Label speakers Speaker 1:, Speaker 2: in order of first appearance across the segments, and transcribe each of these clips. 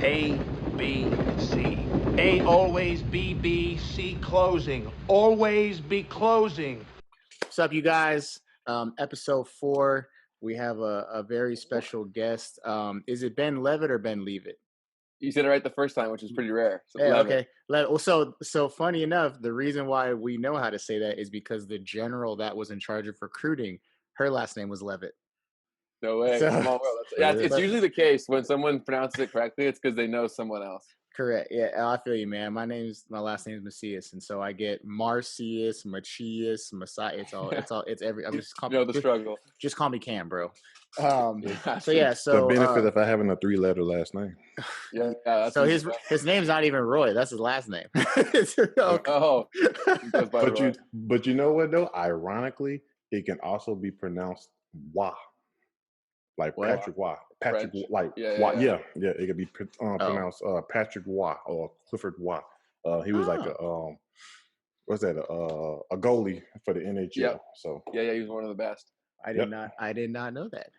Speaker 1: A, B, C. A always B, B, C closing. Always be closing.
Speaker 2: What's up, you guys? Episode 4. We have a very special guest. Is it Ben Leavitt or Ben Leavitt?
Speaker 3: You said it right the first time, which is pretty rare. So
Speaker 2: Yeah,
Speaker 3: Leavitt.
Speaker 2: okay. So funny enough, the reason why we know how to say that is because the general that was in charge of recruiting, her last name was Leavitt.
Speaker 3: No way.
Speaker 2: So-
Speaker 3: Small world. It's usually the case when someone pronounces it correctly. It's because they know someone else.
Speaker 2: Correct. Yeah, I feel you, man. My last name is Macias, and so I get Marcius, Machias, Messiah. I'm just
Speaker 3: The struggle.
Speaker 2: Just call me Cam, bro.
Speaker 3: Yeah,
Speaker 2: So yeah,
Speaker 4: the benefit of having a 3-letter last name.
Speaker 3: Yeah. That's
Speaker 2: so his name's not even Roy. That's his last name.
Speaker 3: Oh. He goes by Roy.
Speaker 4: But you know what though? Ironically, it can also be pronounced Wah. Like
Speaker 2: What?
Speaker 4: Patrick Wah. Patrick,
Speaker 3: French.
Speaker 4: like
Speaker 3: Yeah,
Speaker 4: Wah.
Speaker 3: yeah.
Speaker 4: Yeah. It could be pronounced Patrick Wah or Clifford Wah. He was like a what's that? A goalie for the NHL.
Speaker 3: Yep.
Speaker 4: So
Speaker 3: Yeah, he was one of the best.
Speaker 2: I did not know that.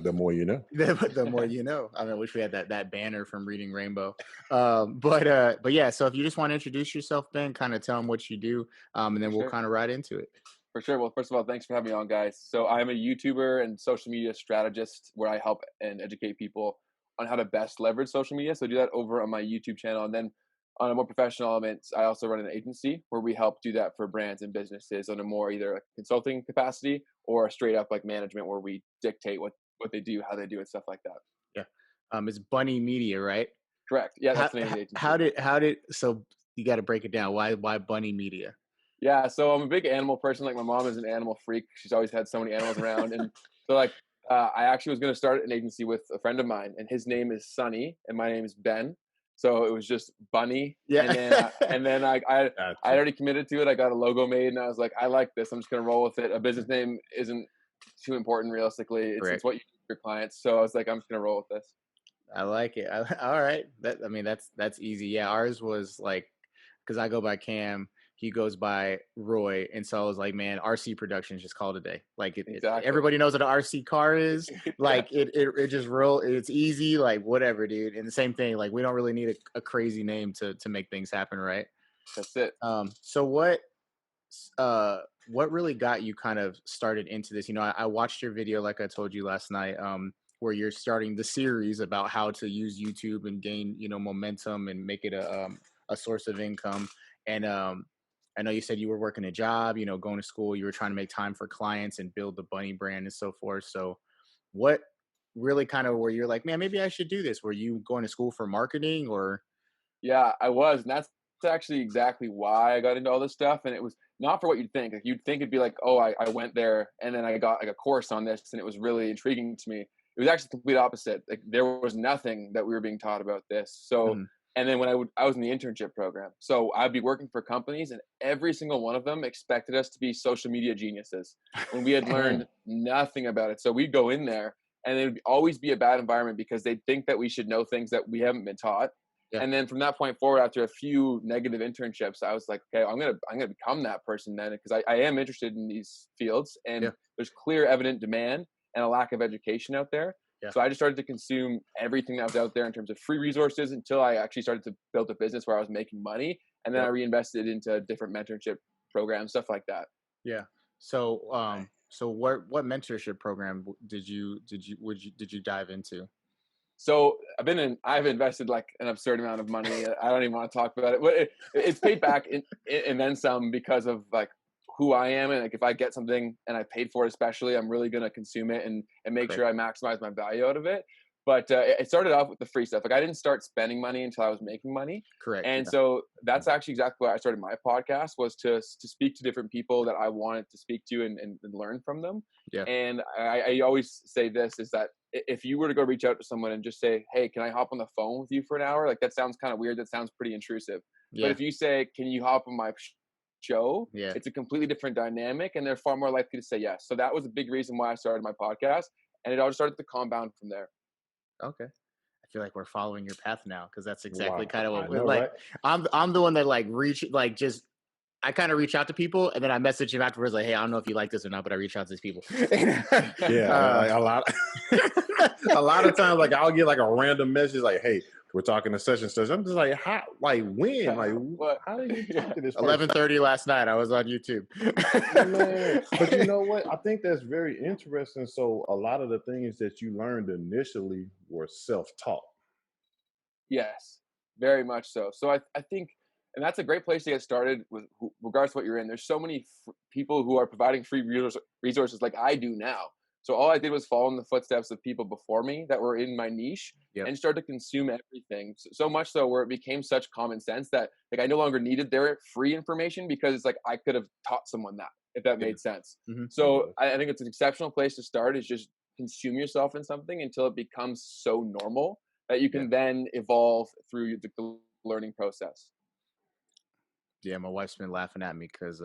Speaker 4: the more you know.
Speaker 2: The more you know. I mean, I wish we had that banner from Reading Rainbow. But yeah. So if you just want to introduce yourself, Ben, kind of tell them what you do, and then we'll kind of ride into it.
Speaker 3: For sure. Well, first of all, thanks for having me on, guys. So I'm a YouTuber and social media strategist where I help and educate people on how to best leverage social media. So I do that over on my YouTube channel. And then on a more professional element, I also run an agency where we help do that for brands and businesses on a more either a consulting capacity or a straight up like management where we dictate what they do, how they do it, stuff like that.
Speaker 2: Yeah. It's Bunny Media, right?
Speaker 3: Correct. Yeah, that's the name of the agency.
Speaker 2: How did so you got to break it down. Why Bunny Media?
Speaker 3: Yeah, so I'm a big animal person. Like my mom is an animal freak. She's always had so many animals around, and so I actually was going to start an agency with a friend of mine, and his name is Sunny, and my name is Ben. So it was just Bunny.
Speaker 2: Yeah.
Speaker 3: And then I already committed to it. I got a logo made, and I was like, I like this. I'm just going to roll with it. A business name isn't too important realistically. It's what you do for your clients. So I was like, I'm just going to roll with this.
Speaker 2: I like it. All right. That's easy. Yeah, ours was like because I go by Cam. He goes by Roy, and so I was like, man, RC Productions just called today. Like
Speaker 3: Exactly.
Speaker 2: everybody knows what an RC car is. Like it just it's easy. Like whatever, dude. And the same thing. Like we don't really need a crazy name to make things happen, right?
Speaker 3: That's it.
Speaker 2: So what really got you kind of started into this? You know, I watched your video, like I told you last night, where you're starting the series about how to use YouTube and gain, momentum and make it a source of income. And I know you said you were working a job, going to school, you were trying to make time for clients and build the Bunny brand and so forth. So what really kind of where you're like, man, maybe I should do this? Were you going to school for marketing or?
Speaker 3: Yeah, I was. And that's actually exactly why I got into all this stuff. And it was not for what you'd think. Like you'd think it'd be like, oh, I went there and then I got like a course on this and it was really intriguing to me. It was actually the complete opposite. Like there was nothing that we were being taught about this. So And then when I was in the internship program, so I'd be working for companies and every single one of them expected us to be social media geniuses when we had learned nothing about it. So we'd go in there and it would always be a bad environment because they'd think that we should know things that we haven't been taught. Yeah. And then from that point forward, after a few negative internships, I was like, okay, I'm gonna become that person then because I am interested in these fields and there's clear evident demand and a lack of education out there. Yeah. So I just started to consume everything that was out there in terms of free resources until I actually started to build a business where I was making money. And then I reinvested into different mentorship programs, stuff like that.
Speaker 2: Yeah. So, so what mentorship program did you dive into?
Speaker 3: So I've invested like an absurd amount of money. I don't even want to talk about it. It's paid back and then some because of like who I am. And like, if I get something and I paid for it, especially, I'm really going to consume it and make sure I maximize my value out of it. But it started off with the free stuff. Like I didn't start spending money until I was making money.
Speaker 2: Correct.
Speaker 3: And so that's actually exactly why I started my podcast was to speak to different people that I wanted to speak to and learn from them. Yeah. And I always say this is that if you were to go reach out to someone and just say, hey, can I hop on the phone with you for an hour? Like that sounds kind of weird. That sounds pretty intrusive. Yeah. But if you say, can you hop on my show? Yeah. It's a completely different dynamic and they're far more likely to say yes. So that was a big reason why I started my podcast. And it all started to compound from there.
Speaker 2: Okay. I feel like we're following your path now because that's exactly kind of what
Speaker 4: we're
Speaker 2: like.
Speaker 4: Right?
Speaker 2: I'm the one that like just I kind of reach out to people, and then I message him afterwards, like, "Hey, I don't know if you like this or not, but I reach out to these people."
Speaker 4: Yeah, like a lot of times, like I'll get like a random message, like, "Hey, we're talking to such and such." I'm just like, "How? Like when? Like how did you talk to this person?"
Speaker 2: 11:30 last night, I was on YouTube.
Speaker 4: Man, but you know what? I think that's very interesting. So a lot of the things that you learned initially were self-taught.
Speaker 3: Yes, very much so. So I think, and that's a great place to get started with regards to what you're in. There's so many people who are providing free resources like I do now. So all I did was follow in the footsteps of people before me that were in my niche
Speaker 2: Yep.
Speaker 3: and start to consume everything. So much so where it became such common sense that like I no longer needed their free information because it's like I could have taught someone that, if that made sense.
Speaker 2: Mm-hmm.
Speaker 3: So I think it's an exceptional place to start, is just consume yourself in something until it becomes so normal that you can then evolve through the learning process.
Speaker 2: Yeah, my wife's been laughing at me because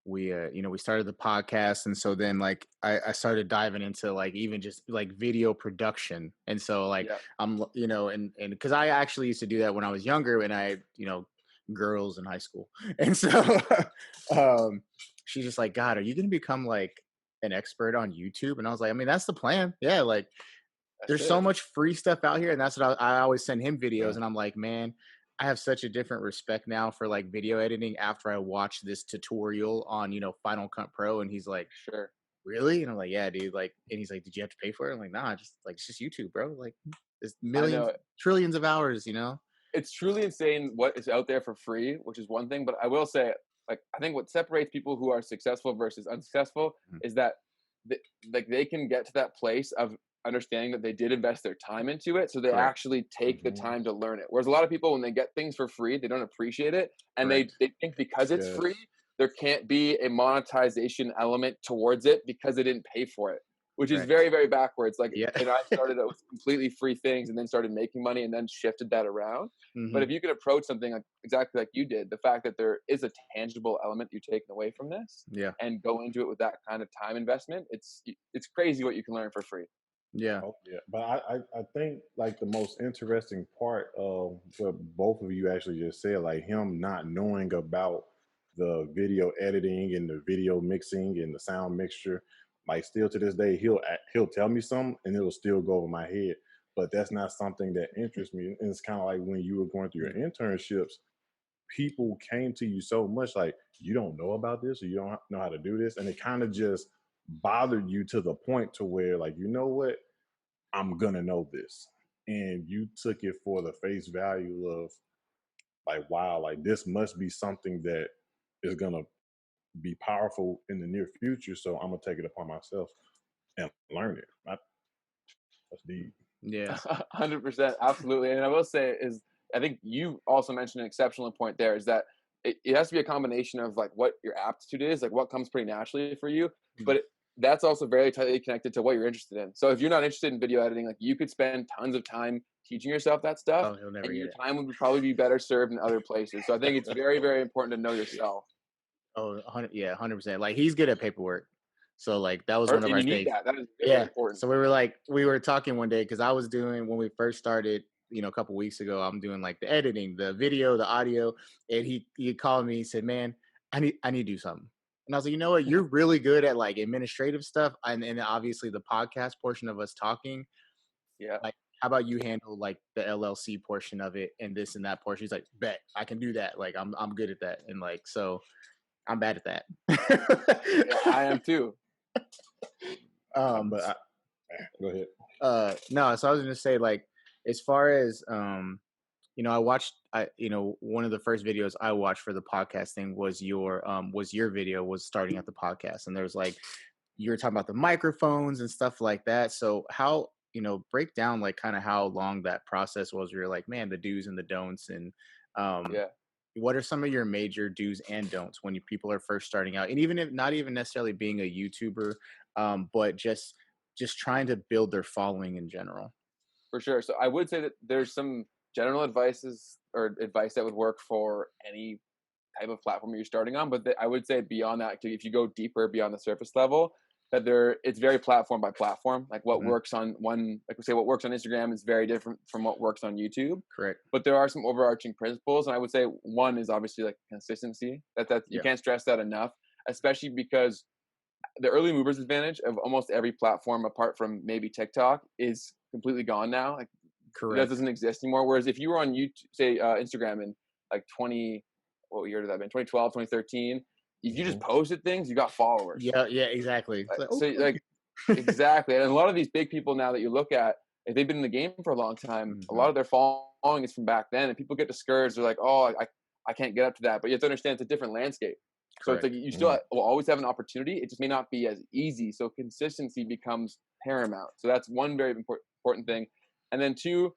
Speaker 2: we we started the podcast, and so then like I started diving into like even just like video production, and so like I'm and because I actually used to do that when I was younger, and I girls in high school, and so she's just like, God, are you gonna become like an expert on YouTube? And I was like, I mean, that's the plan. Yeah, like there's so much free stuff out here, and that's what I always send him videos, and I'm like, man, I have such a different respect now for like video editing after I watched this tutorial on Final Cut Pro, and he's like,
Speaker 3: Sure.
Speaker 2: Really? And I'm like, yeah, dude. Like, and he's like, did you have to pay for it? I'm like, nah, just like it's just YouTube, bro. Like, there's millions, trillions of hours,
Speaker 3: It's truly insane what is out there for free, which is one thing. But I will say, like, I think what separates people who are successful versus unsuccessful is that they can get to that place of understanding that they did invest their time into it, so they actually take the time to learn it. Whereas a lot of people, when they get things for free, they don't appreciate it, and they think because it's free, there can't be a monetization element towards it because they didn't pay for it, which is very, very backwards. Like, and I started out with completely free things and then started making money and then shifted that around. But if you can approach something like exactly like you did, the fact that there is a tangible element you're taking away from this, and go into it with that kind of time investment, it's crazy what you can learn for free.
Speaker 2: Yeah.
Speaker 4: Oh, yeah. But I think like the most interesting part of what both of you actually just said, like him not knowing about the video editing and the video mixing and the sound mixture, like still to this day, he'll tell me something and it'll still go over my head. But that's not something that interests me. And it's kind of like when you were going through your internships, people came to you so much like, you don't know about this or you don't know how to do this. And it kind of just bothered you to the point to where like, you know what? I'm gonna know this. And you took it for the face value of like, wow, like this must be something that is gonna be powerful in the near future. So I'm gonna take it upon myself and learn it. That's deep.
Speaker 2: Yeah.
Speaker 3: 100%. Absolutely. And I will say is, I think you also mentioned an exceptional point there, is that it has to be a combination of like what your aptitude is, like what comes pretty naturally for you, but that's also very tightly connected to what you're interested in. So if you're not interested in video editing, like you could spend tons of time teaching yourself that stuff, and your time would probably be better served in other places. So I think it's very, very important to know yourself.
Speaker 2: Oh, 100%. Like he's good at paperwork. So like that was one of our things.
Speaker 3: That is very important.
Speaker 2: So we were talking one day because I was doing, when we first started, a couple weeks ago, I'm doing like the editing, the video, the audio, and he called me, he said, man, I need to do something. And I was like, you know what, you're really good at like administrative stuff, and obviously the podcast portion of us talking.
Speaker 3: Yeah.
Speaker 2: Like, how about you handle like the LLC portion of it and this and that portion? He's like, bet, I can do that. Like I'm good at that. And like, so I'm bad at that.
Speaker 3: Yeah, I am too.
Speaker 4: Go ahead.
Speaker 2: No, so I was gonna say, like, as far as I watched, one of the first videos I watched for the podcast thing was your video was starting at the podcast, and there's like, you were talking about the microphones and stuff like that. So how, break down like kind of how long that process was where you're like, man, the do's and the don'ts, and what are some of your major do's and don'ts when people are first starting out, and even if not even necessarily being a YouTuber, but just trying to build their following in general?
Speaker 3: For sure. So I would say that there's some general advice that would work for any type of platform you're starting on. But I would say beyond that, if you go deeper beyond the surface level, that it's very platform by platform. Like what
Speaker 2: Mhm.
Speaker 3: works on one, like we say, what works on Instagram is very different from what works on YouTube.
Speaker 2: Correct.
Speaker 3: But there are some overarching principles, and I would say one is obviously like consistency. That you
Speaker 2: Yeah.
Speaker 3: can't stress that enough, especially because the early movers advantage of almost every platform apart from maybe TikTok is completely gone now. Like that
Speaker 2: Correct.
Speaker 3: doesn't exist anymore. Whereas if you were on YouTube, say Instagram in like what year did that have been? 2012, 2013. If you just
Speaker 4: Mhm.
Speaker 3: posted things, you got followers.
Speaker 2: Yeah, exactly. It's like,
Speaker 3: So
Speaker 2: okay.
Speaker 3: like exactly, and a lot of these big people now that you look at, if they've been in the game for a long time, a lot
Speaker 2: Mhm.
Speaker 3: of their following is from back then, and people get discouraged. They're like, oh, I can't get up to that. But you have to understand it's a different landscape. So it's
Speaker 2: Correct.
Speaker 3: like you still will always have an opportunity. It just may not be as easy. So consistency becomes paramount. So that's one very important thing. And then two,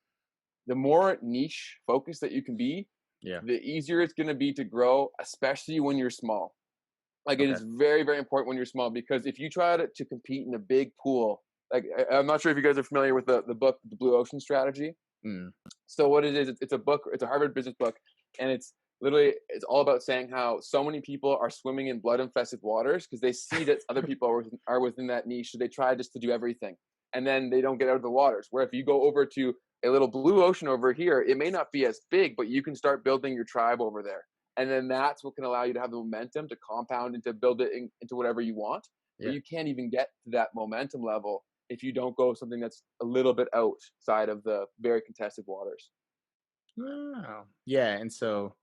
Speaker 3: the more niche focused that you can be,
Speaker 2: Yeah.
Speaker 3: the easier it's going to be to grow, especially when you're small. Like it
Speaker 2: Okay.
Speaker 3: is very, very important when you're small, because if you try to compete in a big pool, like I'm not sure if you guys are familiar with the book, The Blue Ocean Strategy.
Speaker 2: Mm.
Speaker 3: So what it is, it's a book, it's a Harvard business book, and it's all about saying how so many people are swimming in blood infested waters because they see that other people are within that niche, so they try just to do everything, and then they don't get out of the waters. Where if you go over to a little blue ocean over here, it may not be as big, but you can start building your tribe over there. And then that's what can allow you to have the momentum to compound and to build it into whatever you want.
Speaker 2: Yeah.
Speaker 3: But you can't even get to that momentum level if you don't go something that's a little bit outside of the very contested waters.
Speaker 2: Wow. Yeah, and so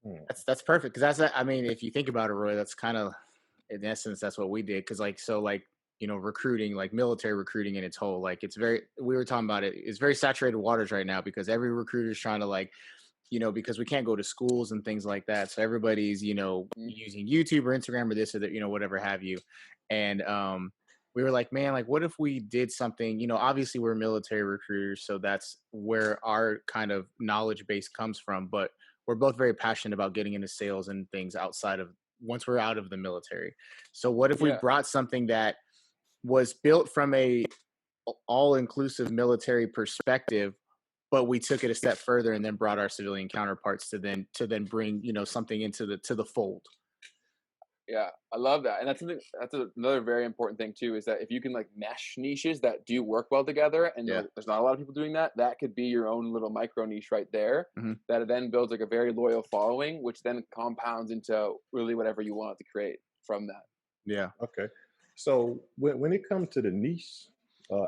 Speaker 4: Mm.
Speaker 2: that's perfect, because that's, I mean, if you think about it, Roy, that's kind of, in essence, that's what we did. Because recruiting, like military recruiting in its whole, like we were talking about it, it's very saturated waters right now, because every recruiter is trying to because we can't go to schools and things like that, so everybody's using YouTube or Instagram or this or that, whatever have you. And we were like, man, like what if we did something, obviously we're military recruiters, so that's where our kind of knowledge base comes from, but we're both very passionate about getting into sales and things outside of, once we're out of the military. So what if we
Speaker 3: Yeah.
Speaker 2: brought something that was built from a all-inclusive military perspective, but we took it a step further and then brought our civilian counterparts to then bring something into the fold.
Speaker 3: Yeah, I love that. And another very important thing too, is that if you can like mesh niches that do work well together, and
Speaker 2: Yeah.
Speaker 3: there's not a lot of people doing that, that could be your own little micro niche right there.
Speaker 2: Mhm.
Speaker 3: That then builds like a very loyal following, which then compounds into really whatever you want to create from that.
Speaker 2: Yeah.
Speaker 4: Okay. So when it comes to the niche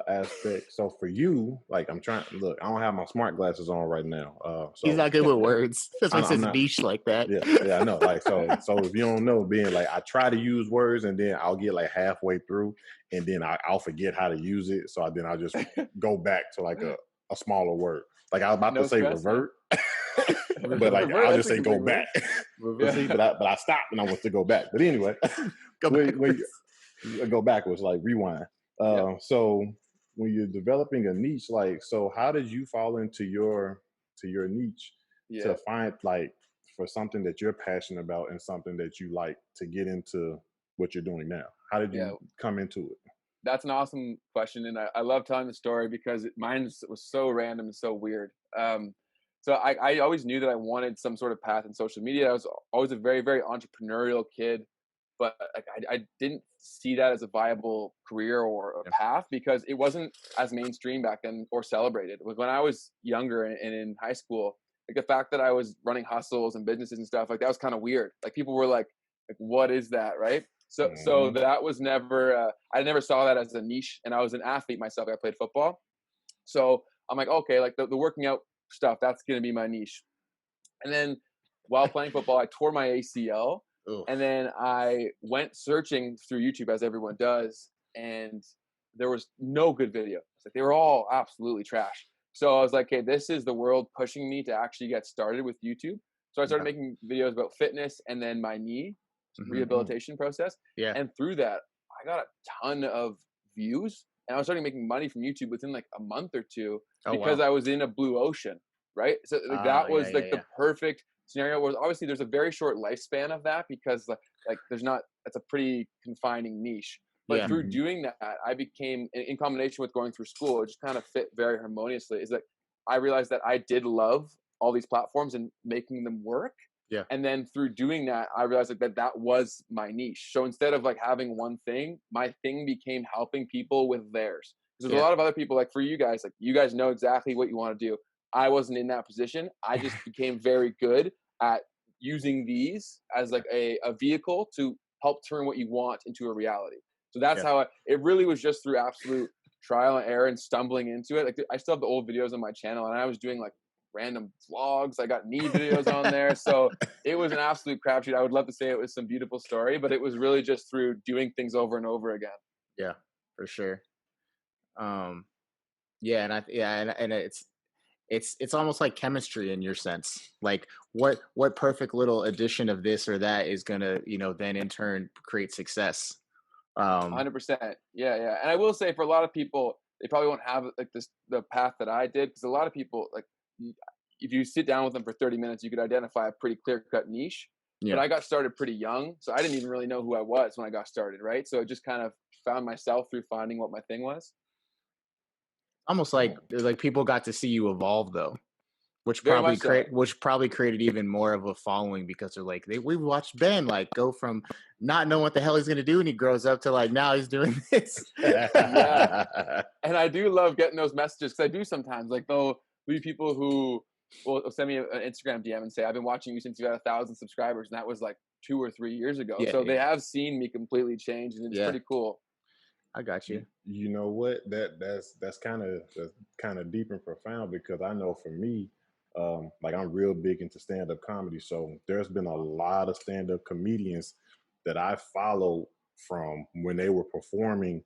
Speaker 4: aspect, so for you, like I'm trying look, I don't have my smart glasses on right now. So
Speaker 2: He's not good with words. That's why he
Speaker 4: I'm
Speaker 2: says
Speaker 4: not.
Speaker 2: niche like that.
Speaker 4: Yeah, I know. Like so if you don't know, being like I try to use words and then I'll get like halfway through and then I'll forget how to use it. So then I'll just go back to like a smaller word. Like I was about
Speaker 3: No
Speaker 4: to say
Speaker 3: stress, man.
Speaker 4: revert, but like
Speaker 3: Revert,
Speaker 4: I'll
Speaker 3: that's
Speaker 4: just
Speaker 3: a
Speaker 4: say
Speaker 3: good
Speaker 4: go
Speaker 3: word.
Speaker 4: back. But see, but I stopped and I want to go back. But anyway,
Speaker 2: Go
Speaker 4: when
Speaker 2: backwards.
Speaker 4: you go backwards, like rewind.
Speaker 3: Yeah.
Speaker 4: So when you're developing a niche, like so, how did you fall into your niche
Speaker 3: Yeah.
Speaker 4: to find like for something that you're passionate about and something that you like to get into what you're doing now? How did
Speaker 3: Yeah.
Speaker 4: you come into it?
Speaker 3: That's an awesome question, and I love telling the story because mine was so random and so weird. So I always knew that I wanted some sort of path in social media. I was always a very, very entrepreneurial kid, but like I didn't see that as a viable career or a path because it wasn't as mainstream back then or celebrated. It was when I was younger and in high school, like the fact that I was running hustles and businesses and stuff, like that was kind of weird. Like people were like, what is that, right? So that was never, I never saw that as a niche, and I was an athlete myself. I played football. So I'm like, okay, like the working out stuff, that's going to be my niche. And then while playing football, I tore my ACL.
Speaker 2: Oof.
Speaker 3: And then I went searching through YouTube, as everyone does, and there was no good videos. Like they were all absolutely trash. So I was like, okay, this is the world pushing me to actually get started with YouTube. So I started making videos about fitness and then my knee rehabilitation process.
Speaker 2: Yeah.
Speaker 3: And through that, I got a ton of views, and I was starting making money from YouTube within like a month or two because I was in a blue ocean, right? So like, that was the perfect scenario. Where obviously there's a very short lifespan of that because like there's not, that's a pretty confining niche. But through doing that, I became, in combination with going through school, it just kind of fit very harmoniously. Is that I realized that I did love all these platforms and making them work.
Speaker 2: Yeah.
Speaker 3: And then through doing that, I realized like that was my niche. So instead of like having one thing, my thing became helping people with theirs. There's a lot of other people, like for you guys, like you guys know exactly what you want to do. I wasn't in that position. I just became very good at using these as like a vehicle to help turn what you want into a reality. So that's how it really was, just through absolute trial and error and stumbling into it. Like I still have the old videos on my channel, and I was doing like random vlogs. I got knee videos on there. So it was an absolute crapshoot. I would love to say it was some beautiful story, but it was really just through doing things over and over again.
Speaker 2: Yeah, for sure. Yeah, and it's almost like chemistry in your sense. Like what perfect little addition of this or that is gonna, then in turn create success.
Speaker 3: 100%. Yeah. And I will say, for a lot of people, they probably won't have like the path that I did, because a lot of people, like, if you sit down with them for 30 minutes, you could identify a pretty clear-cut niche. But I got started pretty young, so I didn't even really know who I was when I got started, right? So I just kind of found myself through finding what my thing was.
Speaker 2: Almost like people got to see you evolve though, which
Speaker 3: Very
Speaker 2: probably
Speaker 3: much so.
Speaker 2: created even more of a following, because they're like, we watched Ben like go from not knowing what the hell he's gonna do, and he grows up to like now he's doing this.
Speaker 3: Yeah. And I do love getting those messages, because I do sometimes, like, there'll be people who will send me an Instagram DM and say, I've been watching you since you got 1,000 subscribers, and that was like 2 or 3 years ago. So they have seen me completely change, and it's pretty cool.
Speaker 2: I got you.
Speaker 4: You know what? That's kind of deep and profound, because I know for me, like I'm real big into stand-up comedy. So there's been a lot of stand-up comedians that I followed from when they were performing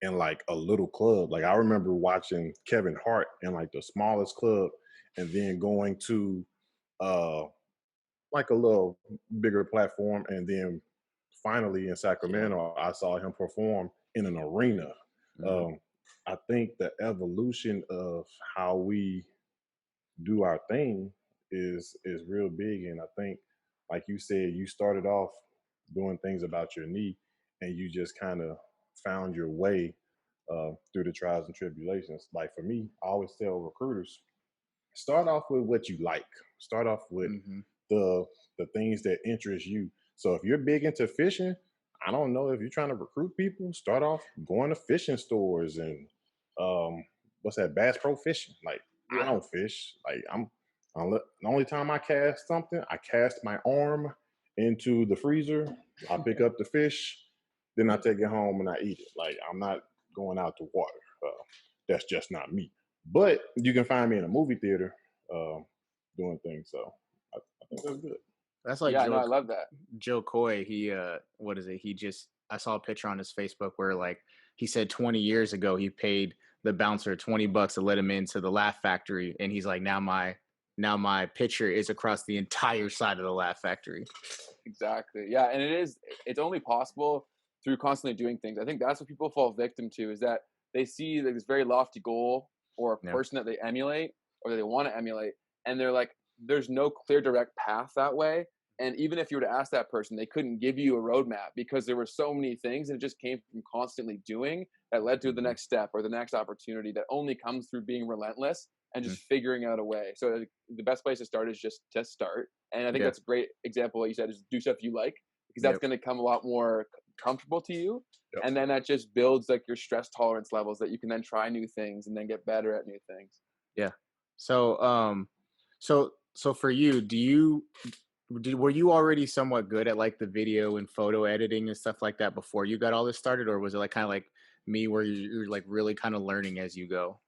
Speaker 4: in like a little club. Like I remember watching Kevin Hart in like the smallest club, and then going to like a little bigger platform, and then finally in Sacramento, I saw him perform in an arena. I think the evolution of how we do our thing is real big, and I think, like you said, you started off doing things about your knee, and you just kind of found your way through the trials and tribulations. Like for me, I always tell recruiters, start off with what you like. Start off with the things that interest you. So if you're big into fishing, I don't know, if you're trying to recruit people, start off going to fishing stores and what's that, Bass Pro Fishing. Like I don't fish. Like the only time I cast something, I cast my arm into the freezer. I pick up the fish, then I take it home and I eat it. Like I'm not going out to water. That's just not me. But you can find me in a movie theater doing things. So I think that's good.
Speaker 2: That's like
Speaker 3: I love that.
Speaker 2: Joe Coy. He what is it? I saw a picture on his Facebook where like he said 20 years ago he paid the bouncer $20 to let him into the Laugh Factory, and he's like, now my picture is across the entire side of the Laugh Factory.
Speaker 3: Exactly. Yeah, and it's only possible through constantly doing things. I think that's what people fall victim to, is that they see like this very lofty goal or a person that they emulate or that they want to emulate, and they're like, there's no clear direct path that way. And even if you were to ask that person, they couldn't give you a roadmap, because there were so many things, and it just came from constantly doing that led to the next step or the next opportunity that only comes through being relentless and just figuring out a way. So the best place to start is just to start. And I think that's a great example. What you said is do stuff you like, because that's going to come a lot more comfortable to you. And then that just builds like your stress tolerance levels, that you can then try new things and then get better at new things.
Speaker 2: Yeah. So, so for you, were you already somewhat good at like the video and photo editing and stuff like that before you got all this started? Or was it like kind of like me, where you're like really kind of learning as you go?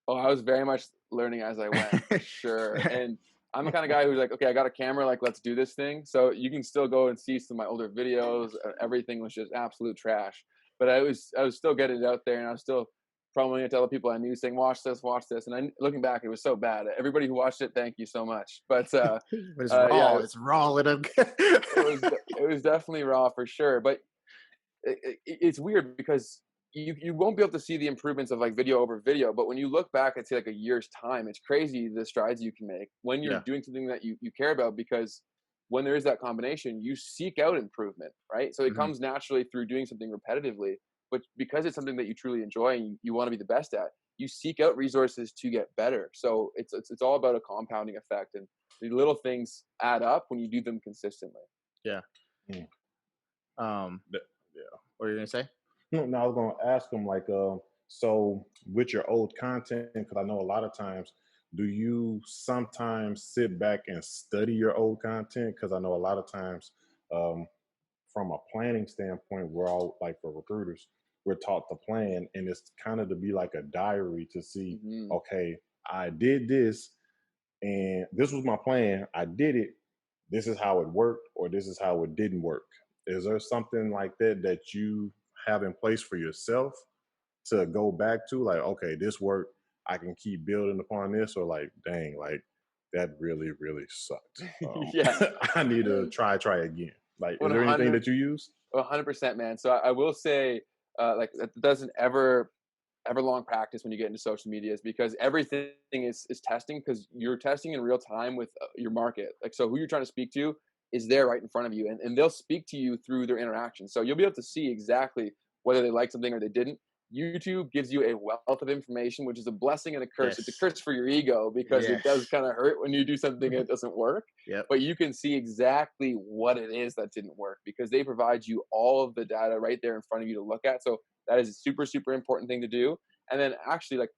Speaker 3: Oh, I was very much learning as I went, for sure. And I'm the kind of guy who's like, okay, I got a camera, like, let's do this thing. So you can still go and see some of my older videos. Everything was just absolute trash. But I was still getting it out there, and I was still promoting it to other people I knew, saying, watch this. And looking back, it was so bad. Everybody who watched it, thank you so much. But
Speaker 2: it's raw.
Speaker 3: Yeah,
Speaker 2: it's raw.
Speaker 3: It was definitely raw, for sure. But it's weird, because you won't be able to see the improvements of like video over video, but when you look back at say like a year's time, it's crazy the strides you can make when you're doing something that you care about, because when there is that combination, you seek out improvement, right? So it comes naturally through doing something repetitively, but because it's something that you truly enjoy and you want to be the best at, you seek out resources to get better. So it's all about a compounding effect, and the little things add up when you do them consistently.
Speaker 2: Yeah.
Speaker 4: Mm.
Speaker 2: Yeah. What are you gonna say?
Speaker 4: No, I was gonna ask him like, so with your old content, because I know a lot of times, do you sometimes sit back and study your old content? Because I know a lot of times, um, from a planning standpoint, we're all like for recruiters, we're taught to plan, and it's kind of to be like a diary to see,
Speaker 3: Mm-hmm.
Speaker 4: okay, I did this, and this was my plan. I did it. This is how it worked, or this is how it didn't work. Is there something like that that you have in place for yourself to go back to? Like, okay, this worked. I can keep building upon this, or like, dang, like that really, really sucked.
Speaker 3: Yeah.
Speaker 4: I need to try again. Like, is there anything
Speaker 3: 100,
Speaker 4: that you use?
Speaker 3: 100%, man. So I will say, like, that doesn't ever long practice when you get into social media, is because everything is testing, because you're testing in real time with your market. Like, so who you're trying to speak to is there right in front of you, and they'll speak to you through their interaction. So you'll be able to see exactly whether they like something or they didn't. YouTube gives you a wealth of information, which is a blessing and a curse.
Speaker 2: Yes.
Speaker 3: It's a curse for your ego, because
Speaker 2: Yes.
Speaker 3: it does kind of hurt when you do something and it doesn't work.
Speaker 2: Yep.
Speaker 3: But you can see exactly what it is that didn't work, because they provide you all of the data right there in front of you to look at. So that is a super, super important thing to do. And then actually, like,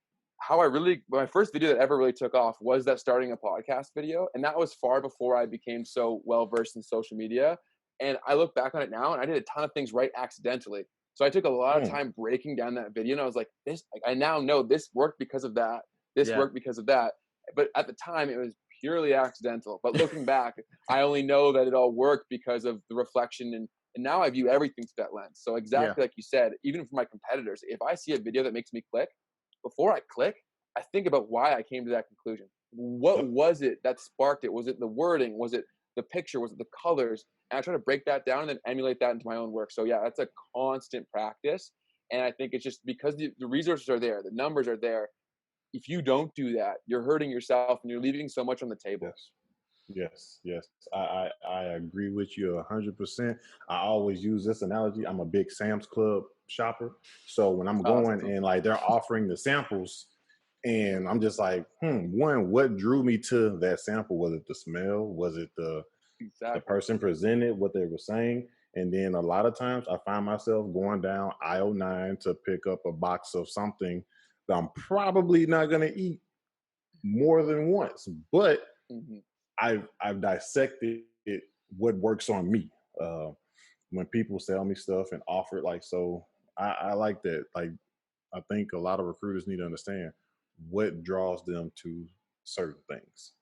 Speaker 3: my first video that ever really took off was that starting a podcast video. And that was far before I became so well versed in social media. And I look back on it now, and I did a ton of things right accidentally. So I took a lot of time breaking down that video, and I was like, I now know this worked because of that. This worked because of that. But at the time, it was purely accidental. But looking back, I only know that it all worked because of the reflection, and now I view everything through that lens. So exactly like you said, even for my competitors, if I see a video that makes me click, before I click, I think about why I came to that conclusion. What was it that sparked it? Was it the wording? Was it the picture? Was it the colors? And I try to break that down and then emulate that into my own work. So yeah, that's a constant practice. And I think it's just because the resources are there, the numbers are there. If you don't do that, you're hurting yourself and you're leaving so much on the table.
Speaker 4: Yes. I agree with you 100%. I always use this analogy. I'm a big Sam's Club shopper. So when I'm going and like they're offering the samples, and I'm just like, one, what drew me to that sample? Was it the smell? Was it the person presented, what they were saying? And then a lot of times I find myself going down aisle 9 to pick up a box of something that I'm probably not going to eat more than once. But I've dissected it, what works on me. When people sell me stuff and offer it, like, so I like that. Like, I think a lot of recruiters need to understand what draws them to certain things.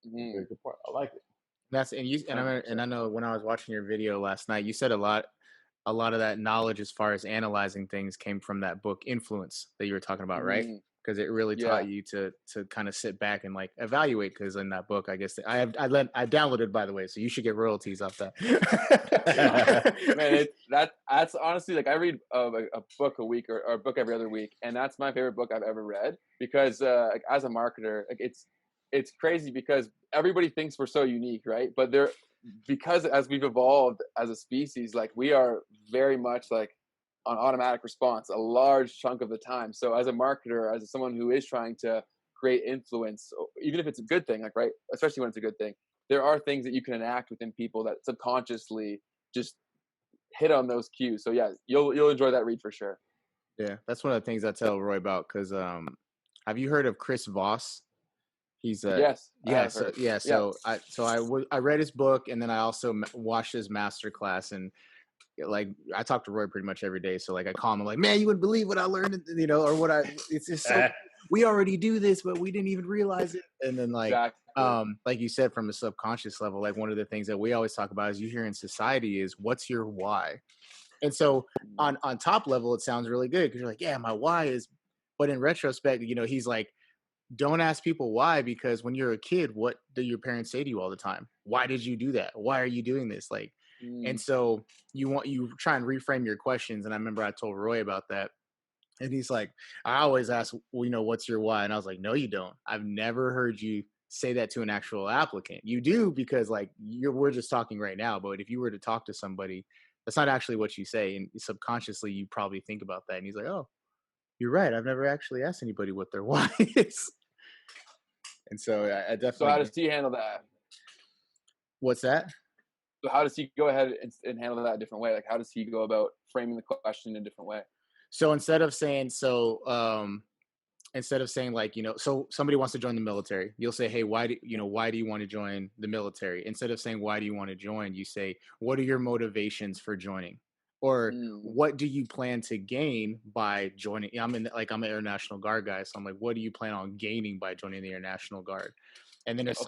Speaker 4: Very good part. I like it.
Speaker 2: And I know when I was watching your video last night, you said a lot of that knowledge as far as analyzing things came from that book Influence that you were talking about, right? Because it really taught you to kind of sit back and like evaluate. Because in that book, I guess I downloaded, by the way, so you should get royalties off that.
Speaker 3: Man, that's honestly, like, I read a book a week or a book every other week, and that's my favorite book I've ever read, because like, as a marketer, like, it's crazy because everybody thinks we're so unique, right? But because as we've evolved as a species, like, we are very much like on automatic response a large chunk of the time. So as a marketer, as someone who is trying to create influence, even if it's a good thing, like, right, especially when it's a good thing, there are things that you can enact within people that subconsciously just hit on those cues. So yeah, you'll enjoy that read for sure.
Speaker 2: Yeah, that's one of the things I tell Roy about. Because have you heard of Chris Voss? He's
Speaker 3: yes,
Speaker 2: I read his book, and then I also watched his masterclass, and like I talk to Roy pretty much every day. So like I call him, I'm like, man, you wouldn't believe what I learned, or what it's just so we already do this, but we didn't even realize it. And then like like you said, from a subconscious level, like one of the things that we always talk about is you hear in society is what's your why. And so on top level, it sounds really good because you're like, yeah, my why is, but in retrospect, he's like, don't ask people why, because when you're a kid, what do your parents say to you all the time? Why did you do that? Why are you doing this? Like, and so you try and reframe your questions. And I remember I told Roy about that, and he's like, I always ask, what's your why? And I was like, no, you don't. I've never heard you say that to an actual applicant. You do, because like we're just talking right now, but if you were to talk to somebody, that's not actually what you say. And subconsciously, you probably think about that. And he's like, oh, you're right. I've never actually asked anybody what their why is. And so I
Speaker 3: So
Speaker 2: definitely.
Speaker 3: how does he handle that?
Speaker 2: What's that?
Speaker 3: So how does he go ahead and handle that a different way? Like, how does he go about framing the question in a different way?
Speaker 2: So instead of saying like, so somebody wants to join the military, you'll say, hey, why do you want to join the military? Instead of saying, why do you want to join? You say, what are your motivations for joining? Or what do you plan to gain by joining? I'm an Air National Guard guy. So I'm like, what do you plan on gaining by joining the Air National Guard? And then if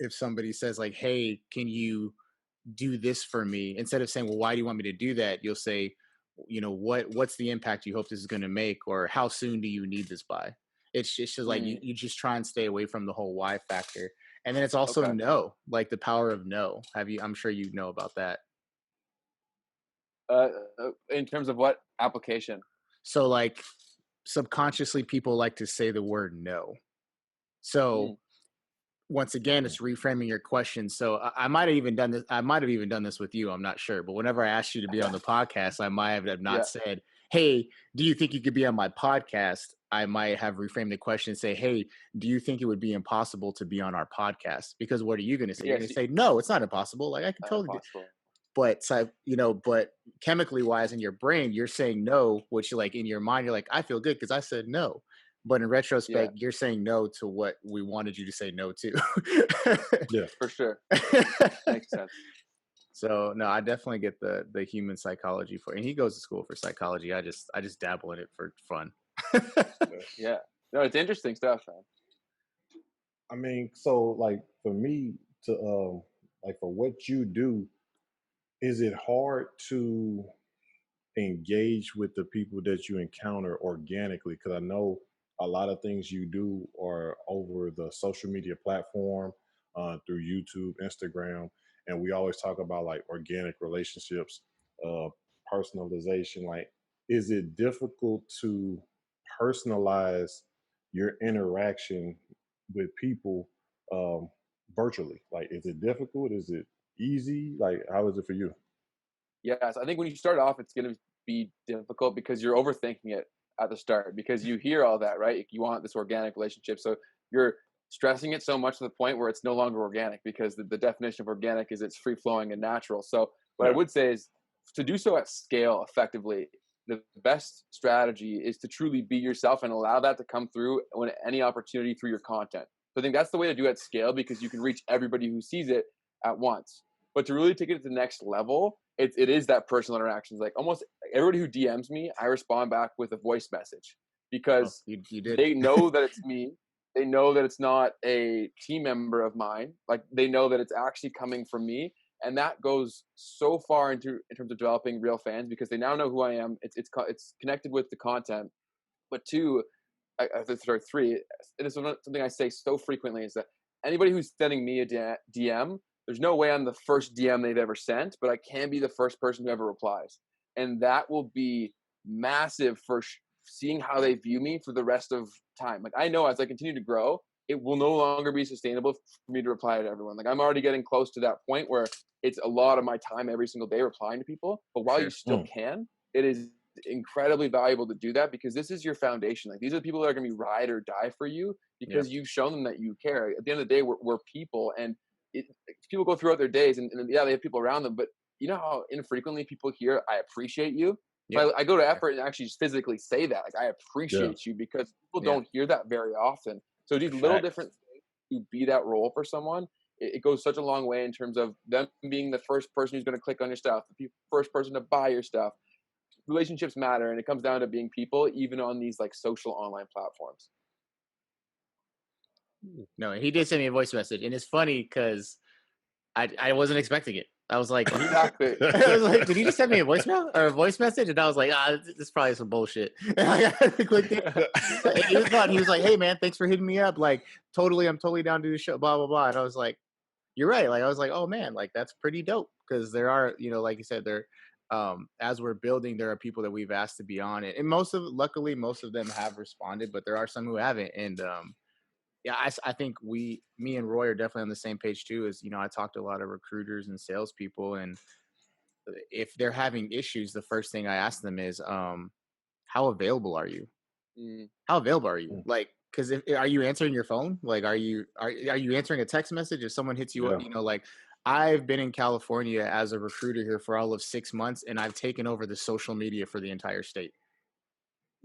Speaker 2: if somebody says like, hey, can you do this for me? Instead of saying, well, why do you want me to do that? You'll say, what's the impact you hope this is going to make, or how soon do you need this by? It's just like you just try and stay away from the whole why factor. And then it's also no, like the power of no. I'm sure you know about that.
Speaker 3: In terms of what application?
Speaker 2: So like subconsciously people like to say the word no. So once again, it's reframing your question. So I might have even done this. I might have even done this with you. I'm not sure. But whenever I asked you to be on the podcast, I might have not said, hey, do you think you could be on my podcast? I might have reframed the question and say, hey, do you think it would be impossible to be on our podcast? Because what are you going to say? You're going to say, no, it's not impossible. Like I can totally do it. But but chemically wise in your brain, you're saying no, which like in your mind, you're like, I feel good because I said no. But in retrospect, you're saying no to what we wanted you to say no to.
Speaker 4: Yeah,
Speaker 3: for sure. Makes sense.
Speaker 2: So no, I definitely get the human psychology for it. And he goes to school for psychology. I just dabble in it for fun.
Speaker 3: Yeah. No, it's interesting stuff, man.
Speaker 4: I mean, so like for me to like for what you do, is it hard to engage with the people that you encounter organically? Because I know a lot of things you do are over the social media platform, through YouTube, Instagram, and we always talk about like organic relationships, personalization. Like, is it difficult to personalize your interaction with people virtually? Like, is it difficult? Is it easy? Like, how is it for you?
Speaker 3: Yes, I think when you start off, it's going to be difficult because you're overthinking it at the start because you hear all that, right? You want this organic relationship. So you're stressing it so much to the point where it's no longer organic because the definition of organic is it's free flowing and natural. So what I would say is to do so at scale effectively, the best strategy is to truly be yourself and allow that to come through when any opportunity through your content. So I think that's the way to do it at scale because you can reach everybody who sees it at once. But to really take it to the next level, it is that personal interactions. Like almost everybody who DMs me, I respond back with a voice message because
Speaker 2: you did.
Speaker 3: They know that it's me. They know that it's not a team member of mine. Like they know that it's actually coming from me. And that goes so far in terms of developing real fans because they now know who I am. It's connected with the content. But three, it is something I say so frequently is that anybody who's sending me a DM, there's no way I'm the first DM they've ever sent, but I can be the first person who ever replies. And that will be massive for seeing how they view me for the rest of time. Like I know as I continue to grow, it will no longer be sustainable for me to reply to everyone. Like I'm already getting close to that point where it's a lot of my time every single day replying to people. But while you still can, it is incredibly valuable to do that because this is your foundation. Like these are the people that are going to be ride or die for you because you've shown them that you care. At the end of the day, we're people, and people go throughout their days, and they have people around them. But you know how infrequently people hear, "I appreciate you." So I go to effort and actually just physically say that, like I appreciate you, because people don't hear that very often. So these little different things to be that role for someone, it goes such a long way in terms of them being the first person who's going to click on your stuff, the first person to buy your stuff. Relationships matter, and it comes down to being people, even on these like social online platforms.
Speaker 2: No, he did send me a voice message, and it's funny because I wasn't expecting it. I was like,
Speaker 3: exactly.
Speaker 2: I was like, did he just send me a voicemail or a voice message? And I was like, this is probably some bullshit. And I clicked it. He was fun. He was like, hey man, thanks for hitting me up. Like, I'm totally down to do the show. Blah blah blah. And I was like, you're right. Like, I was like, oh man, like that's pretty dope because there are, like you said, there. As we're building, there are people that we've asked to be on it, and luckily, most of them have responded, but there are some who haven't. And yeah, I think me and Roy are definitely on the same page too. As I talked to a lot of recruiters and salespeople, and if they're having issues, the first thing I ask them is, how available are you?
Speaker 3: Mm.
Speaker 2: How available are you?
Speaker 4: Mm.
Speaker 2: Like, because if are you answering your phone? Like, are you answering a text message if someone hits you up?
Speaker 4: Yeah.
Speaker 2: You know, like I've been in California as a recruiter here for all of 6 months, and I've taken over the social media for the entire state.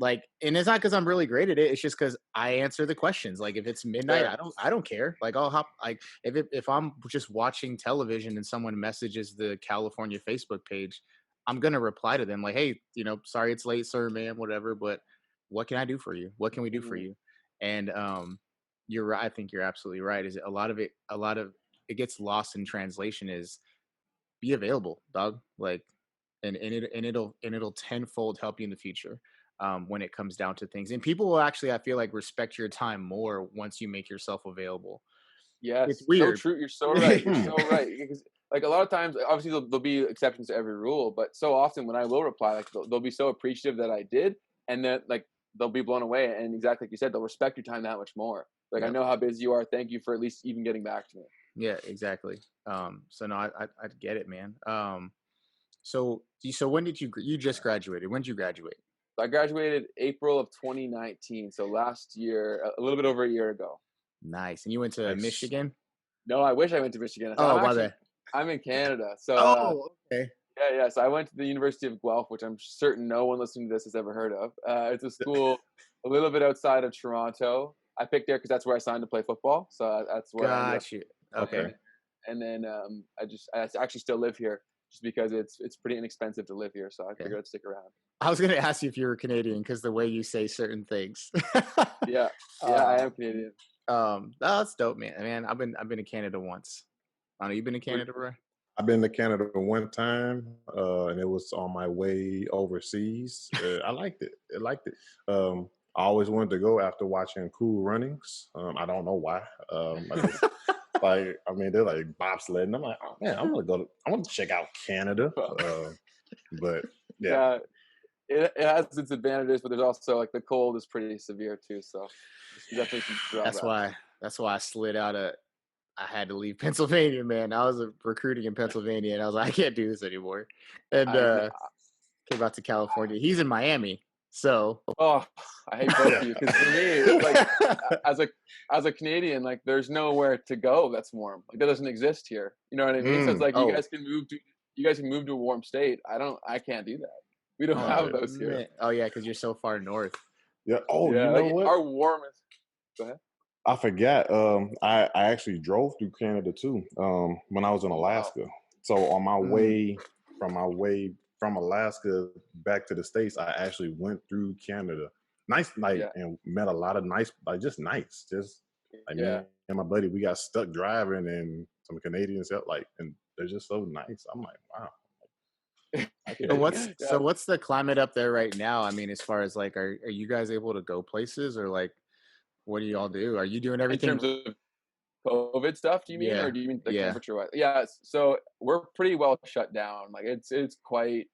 Speaker 2: Like, and it's not because I'm really great at it. It's just because I answer the questions. Like, if it's midnight,
Speaker 3: Fair.
Speaker 2: I don't care. Like, I'll hop. Like, if I'm just watching television and someone messages the California Facebook page, I'm gonna reply to them like, hey, you know, sorry it's late, sir, ma'am, whatever. But what can I do for you? What can we do for
Speaker 3: Mhm.
Speaker 2: you? And you're right. I think you're absolutely right. Is a lot of it gets lost in translation. Is be available, dog. Like, and it'll tenfold help you in the future when it comes down to things. And people will actually, I feel like, respect your time more once you make yourself available. It's
Speaker 3: Yes, so
Speaker 2: weird.
Speaker 3: true. You're so right. You're
Speaker 4: Hmm.
Speaker 3: so right. Because like a lot of times, obviously there'll be exceptions to every rule, but so often when I will reply, like they'll be so appreciative that I did, and then like they'll be blown away. And exactly like you said, they'll respect your time that much more. Like, I
Speaker 2: Yep.
Speaker 3: know how busy you are. Thank you for at least even getting back to me.
Speaker 2: Yeah, exactly. So no, I get it, man. So when did you just graduated? When did you graduate?
Speaker 3: So I graduated April of 2019, so last year, a little bit over a year ago.
Speaker 2: Nice. And you went to
Speaker 4: Nice.
Speaker 2: Michigan?
Speaker 3: No, I wish I went to Michigan. So
Speaker 2: Oh, my bad.
Speaker 3: I'm in Canada. So
Speaker 2: Oh, okay.
Speaker 3: yeah. So I went to the University of Guelph, which I'm certain no one listening to this has ever heard of. It's a school a little bit outside of Toronto. I picked there because that's where I signed to play football. So that's where I ended up
Speaker 2: Got you.
Speaker 3: playing.
Speaker 2: Okay.
Speaker 3: And then I actually still live here just because it's pretty inexpensive to live here. So I
Speaker 2: Yeah.
Speaker 3: figured I'd stick around.
Speaker 2: I was gonna ask you if you were Canadian because the way you say certain things.
Speaker 3: Yeah, I am Canadian.
Speaker 2: That's dope, man. Man, I've been to Canada once. I know you've been to Canada, bro.
Speaker 4: I've been to Canada one time, and it was on my way overseas. I liked it. I liked it. I always wanted to go after watching Cool Runnings. I don't know why. I just like. I mean, they're like bobsledding. I'm like, oh man, I want to go. I want to check out Canada. But yeah,
Speaker 3: Yeah, it has its advantages, but there's also like the cold is pretty severe too. So there's definitely some
Speaker 2: That's
Speaker 3: drawbacks.
Speaker 2: why I slid out of. I had to leave Pennsylvania, man. I was recruiting in Pennsylvania, and I was like, I can't do this anymore. And
Speaker 3: I know.
Speaker 2: came out to California. He's in Miami, so
Speaker 3: Oh, I hate both of
Speaker 4: yeah.
Speaker 3: you because for me, like as a Canadian, like there's nowhere to go that's warm. Like that doesn't exist here. You know what I mean? So it's like
Speaker 2: oh,
Speaker 3: you guys can move to a warm state. I can't do that. We don't
Speaker 2: oh
Speaker 3: have those here.
Speaker 2: man, oh yeah, because you're so far north.
Speaker 4: Yeah. Oh,
Speaker 3: Yeah,
Speaker 4: you know
Speaker 3: like
Speaker 4: what?
Speaker 3: our warmest. Go ahead.
Speaker 4: I forgot. I actually drove through Canada too. When I was in
Speaker 3: Oh wow.
Speaker 4: Alaska. So on my
Speaker 2: Mm.
Speaker 4: way from Alaska back to the States, I actually went through Canada. Nice night
Speaker 3: Yeah.
Speaker 4: and met a lot of nice, like just nice. Just like me
Speaker 3: Yeah.
Speaker 4: and my buddy, we got stuck driving and some Canadians helped and they're just so nice. I'm like, wow. I could
Speaker 2: So
Speaker 4: do that.
Speaker 3: Yeah.
Speaker 2: what's the climate up there right now? I mean, as far as like, are you guys able to go places, or like, what do y'all do? Are you doing
Speaker 3: In
Speaker 2: everything?
Speaker 3: terms of COVID stuff, do you mean, or
Speaker 2: Yeah,
Speaker 3: do you mean the
Speaker 2: yeah.
Speaker 3: temperature wise? Yeah, so we're pretty well shut down. Like it's quite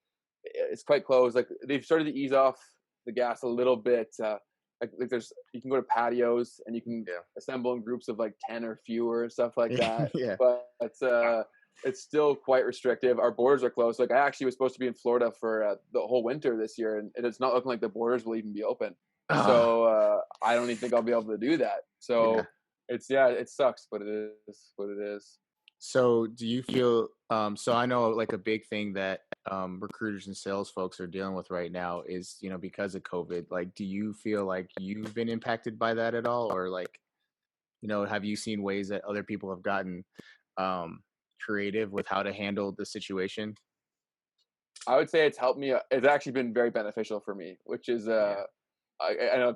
Speaker 3: closed. Like they've started to ease off the gas a little bit. Like there's you can go to patios and you can
Speaker 2: Yeah.
Speaker 3: assemble in groups of like 10 or fewer and stuff like that.
Speaker 2: Yeah.
Speaker 3: But it's still quite restrictive. Our borders are closed. Like I actually was supposed to be in Florida for the whole winter this year, and it's not looking like the borders will even be open.
Speaker 2: Ah,
Speaker 3: So I don't even think I'll be able to do that.
Speaker 2: yeah.
Speaker 3: So it sucks, but it is what it is.
Speaker 2: So do you feel so I know like a big thing that recruiters and sales folks are dealing with right now is, you know, because of COVID, like do you feel like you've been impacted by that at all, or like, you know, have you seen ways that other people have gotten creative with how to handle the situation?
Speaker 3: I would say it's helped me. It's actually been very beneficial for me, which is
Speaker 2: Yeah.
Speaker 3: I know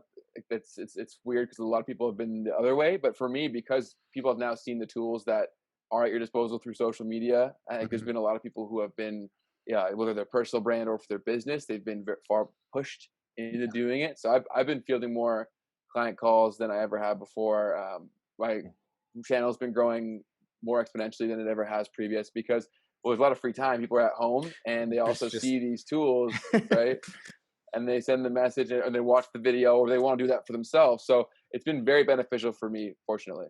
Speaker 3: it's weird because a lot of people have been the other way, but for me, because people have now seen the tools that are at your disposal through social media, I think there's
Speaker 2: Mhm.
Speaker 3: been a lot of people who have been, yeah, whether their personal brand or for their business, they've been very far pushed into doing it. So I've been fielding more client calls than I ever have before. My channel's been growing more exponentially than it ever has previous because well, there's a lot of free time. People are at home and they
Speaker 2: There's
Speaker 3: also
Speaker 2: just
Speaker 3: see these tools, right? And they send the message or they watch the video or they want to do that for themselves. So it's been very beneficial for me, fortunately.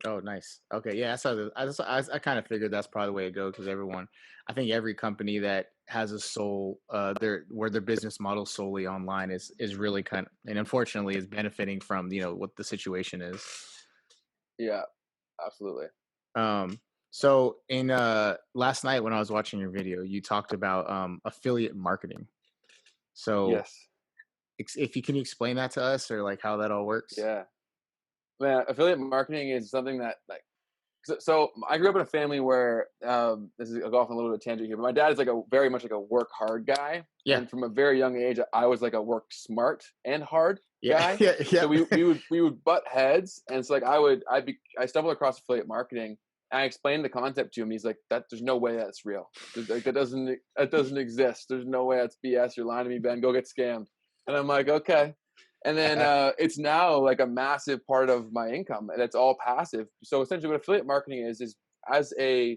Speaker 2: Oh, nice. Okay, yeah, I kind of figured that's probably the way to go because I think every company that has a their business model solely online is really and unfortunately is benefiting from what the situation is.
Speaker 3: Yeah, absolutely.
Speaker 2: So in last night when I was watching your video, you talked about affiliate marketing. So
Speaker 3: Yes.
Speaker 2: if you can you explain that to us or like how that all works?
Speaker 3: Yeah. Man, affiliate marketing is something that like so I grew up in a family where this is I'll go off on a little bit of tangent here, but my dad is like a very much like a work hard guy,
Speaker 2: Yeah.
Speaker 3: and from a very young age, I was like a work smart and hard
Speaker 2: Yeah.
Speaker 3: guy.
Speaker 2: Yeah. Yeah.
Speaker 3: So we would butt heads, and it's like I stumbled across affiliate marketing, and I explained the concept to him. He's like, "That there's no way that's real. Like that doesn't exist. There's no way that's BS. You're lying to me, Ben. Go get scammed." And I'm like, okay. And then it's now like a massive part of my income, and it's all passive. So essentially, what affiliate marketing is as a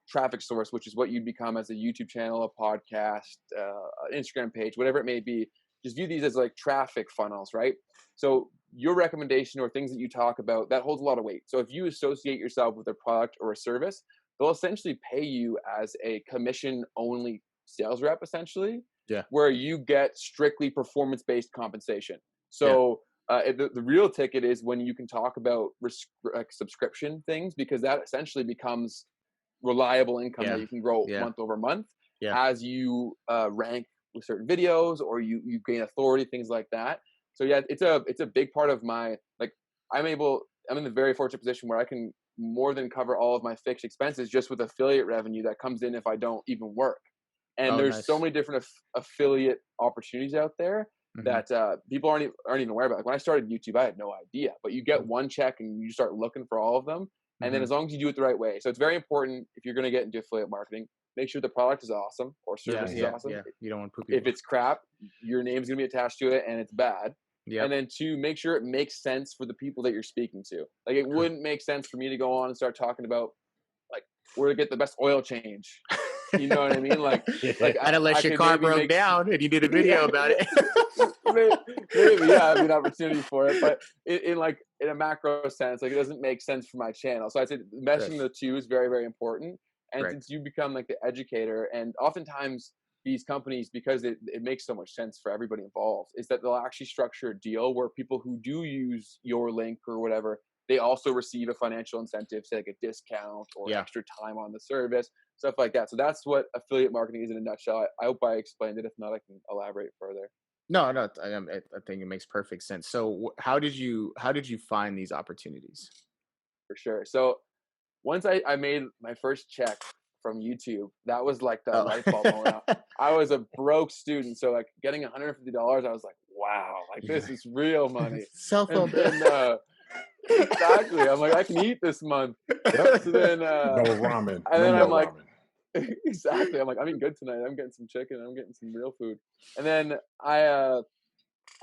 Speaker 3: traffic source, which is what you become as a YouTube channel, a podcast, an Instagram page, whatever it may be. Just view these as like traffic funnels, right? So your recommendation or things that you talk about, that holds a lot of weight. So if you associate yourself with a product or a service, they'll essentially pay you as a commission only sales rep, essentially.
Speaker 2: Yeah.
Speaker 3: Where you get strictly performance based compensation.
Speaker 2: Yeah.
Speaker 3: So the real ticket is when you can talk about subscription things, because that essentially becomes reliable income
Speaker 2: Yeah.
Speaker 3: that you can grow
Speaker 2: Yeah.
Speaker 3: month over month
Speaker 2: Yeah.
Speaker 3: as you rank with certain videos or you gain authority, things like that. So yeah, it's a big part of my like I'm in the very fortunate position where I can more than cover all of my fixed expenses just with affiliate revenue that comes in if I don't even work. And
Speaker 2: Oh,
Speaker 3: there's so
Speaker 2: nice.
Speaker 3: many different affiliate opportunities out there
Speaker 2: Mhm.
Speaker 3: that people aren't even aware about. Like when I started YouTube, I had no idea, but you get one check and you start looking for all of them. And then
Speaker 2: Mhm.
Speaker 3: as long as you do it the right way. So it's very important if you're going to get into affiliate marketing, make sure the product is awesome or
Speaker 2: Yeah.
Speaker 3: service is
Speaker 2: Yeah.
Speaker 3: awesome.
Speaker 2: Yeah. You don't want to put
Speaker 3: If
Speaker 2: people.
Speaker 3: it's crap, your name's going to be attached to it and it's bad.
Speaker 2: Yeah.
Speaker 3: And then two, make sure it makes sense for the people that you're speaking to. Like it wouldn't make sense for me to go on and start talking about like where to get the best oil change. You know what I mean? Like
Speaker 2: unless your
Speaker 3: could
Speaker 2: car
Speaker 3: maybe
Speaker 2: broke down and you did a video about it.
Speaker 3: maybe yeah, I have an opportunity for it, but in a macro sense, like it doesn't make sense for my channel. So I'd say meshing the two is very, very important. And
Speaker 2: Right.
Speaker 3: since you become like the educator, and oftentimes these companies, because it makes so much sense for everybody involved, is that they'll actually structure a deal where people who do use your link or whatever, they also receive a financial incentive, say like a discount or
Speaker 2: Yeah.
Speaker 3: extra time on the service, stuff like that. So that's what affiliate marketing is in a nutshell. I hope I explained it. If not, I can elaborate further.
Speaker 2: No, I think it makes perfect sense. So how did you find these opportunities?
Speaker 3: For sure. So once I made my first check from YouTube, that was like the light bulb moment. I was a broke student, so like getting $150, I was like, wow, like this is real money.
Speaker 2: Cell phone.
Speaker 3: And then exactly, I'm like, I can eat this month.
Speaker 4: Yep.
Speaker 3: So then
Speaker 4: No ramen.
Speaker 3: and then
Speaker 4: No
Speaker 3: I'm
Speaker 4: more
Speaker 3: like,
Speaker 4: ramen.
Speaker 3: exactly, I'm like, I'm eating good tonight. I'm getting some chicken. I'm getting some real food. And then I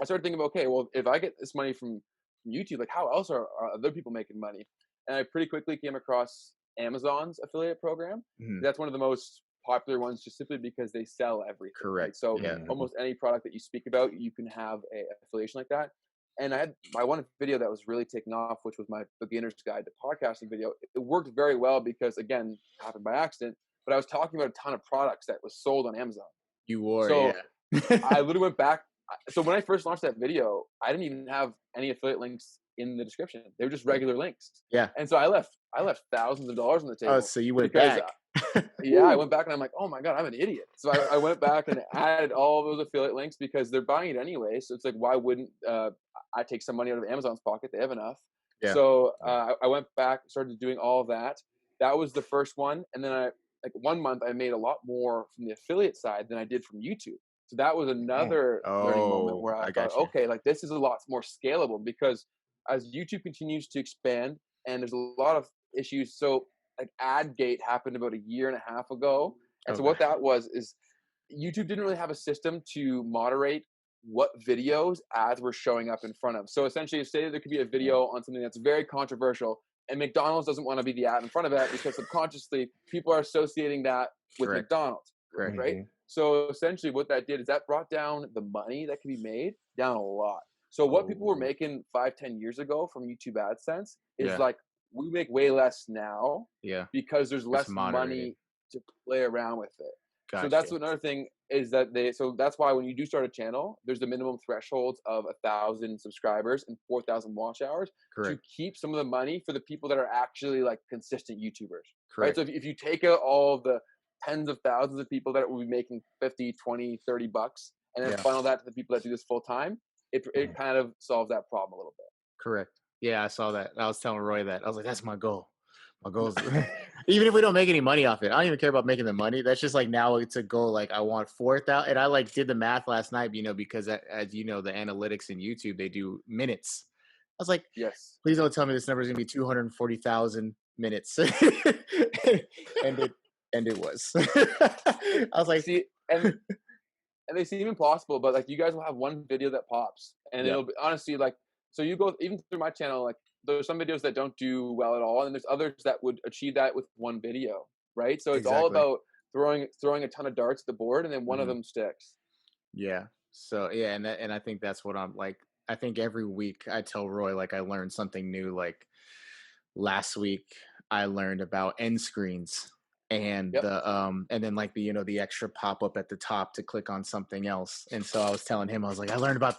Speaker 3: started thinking about, okay, well, if I get this money from YouTube, like how else are other people making money? And I pretty quickly came across Amazon's affiliate program.
Speaker 2: Mhm.
Speaker 3: That's one of the most popular ones just simply because they sell everything.
Speaker 2: Correct.
Speaker 3: Right? So
Speaker 2: Yeah.
Speaker 3: almost any product that you speak about, you can have a affiliation like that. And I had my one video that was really taking off, which was my beginner's guide to podcasting video. It worked very well because, again, happened by accident, but I was talking about a ton of products that was sold on Amazon.
Speaker 2: You were,
Speaker 3: So
Speaker 2: yeah.
Speaker 3: I literally went back. So when I first launched that video, I didn't even have any affiliate links in the description. They were just regular links.
Speaker 2: Yeah.
Speaker 3: And so I left thousands of dollars on the table.
Speaker 2: Oh, so you went
Speaker 3: because,
Speaker 2: back.
Speaker 3: Yeah, I went back and I'm like, oh my God, I'm an idiot. So I went back and added all of those affiliate links because they're buying it anyway. So it's like, why wouldn't I take some money out of Amazon's pocket? They have enough.
Speaker 2: Yeah.
Speaker 3: So I went back, started doing all of that. That was the first one. And then like 1 month, I made a lot more from the affiliate side than I did from YouTube. So that was another learning moment where I thought, okay, like this is a lot more scalable because as YouTube continues to expand and there's a lot of issues. So like AdGate happened about 1.5 years ago. And so what that was is YouTube didn't really have a system to moderate what videos ads were showing up in front of. So essentially, say there could be a video on something that's very controversial and McDonald's doesn't want to be the ad in front of it because subconsciously people are associating that with
Speaker 2: Correct.
Speaker 3: McDonald's,
Speaker 2: Correct.
Speaker 3: right?
Speaker 4: Mhm.
Speaker 3: So essentially what that did is that brought down the money that could be made down a lot. So what people were making 5-10 years ago from YouTube AdSense is
Speaker 2: Yeah.
Speaker 3: like we make way less now
Speaker 2: Yeah.
Speaker 3: because there's less
Speaker 2: moderated.
Speaker 3: money to play around with it.
Speaker 2: Gotcha.
Speaker 3: So that's another thing is that so that's why when you do start a channel, there's the minimum thresholds of 1,000 subscribers and 4,000 watch hours
Speaker 2: Correct.
Speaker 3: to keep some of the money for the people that are actually like consistent YouTubers.
Speaker 2: Correct.
Speaker 3: Right. So if you take out all the tens of thousands of people that will be making 50, 20, 30 bucks and then funnel that to the people that do this full time, it kind of solves that problem a little bit.
Speaker 2: Correct. Yeah, I saw that. I was telling Roy that. I was like, that's my goal. My goal is even if we don't make any money off it, I don't even care about making the money. That's just like now it's a goal. Like I want 4,000. And I like did the math last night, because as you know, the analytics in YouTube, they do minutes. I was like,
Speaker 3: yes,
Speaker 2: please don't tell me this number is going to be 240,000 minutes. and it was. I was like,
Speaker 3: see, and they seem impossible, but like you guys will have one video that pops and it'll be honestly like, so you go even through my channel, like there's some videos that don't do well at all. And there's others that would achieve that with one video. Right. So it's all about throwing a ton of darts at the board and then one of them sticks.
Speaker 2: Yeah. So yeah. And I think that's what I'm like. I think every week I tell Roy, like I learned something new. Like last week I learned about end screens and and then like the extra pop-up at the top to click on something else. And so I was telling him, I was like, I learned about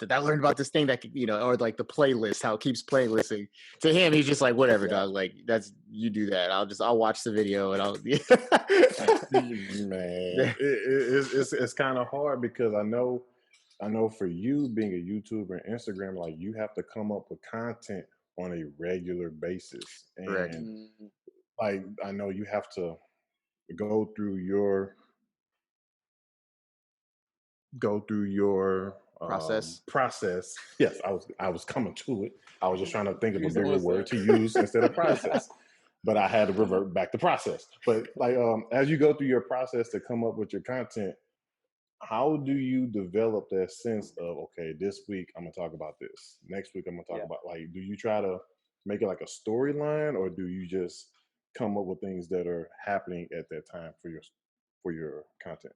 Speaker 2: this thing that or like the playlist, how it keeps playlisting. To him, he's just like, whatever, dog, like you do that, I'll watch the video and I'll
Speaker 4: man, it's kind of hard because I know for you being a YouTuber and Instagram, like you have to come up with content on a regular basis. And like I know you have to go through your process. Yes, I was coming to it. I was just trying to think of a bigger word to use instead of process. But I had to revert back to process. But like as you go through your process to come up with your content, how do you develop that sense of, okay, this week I'm gonna talk about this, next week I'm gonna talk about, like, do you try to make it like a storyline, or do you just come up with things that are happening at that time for your content?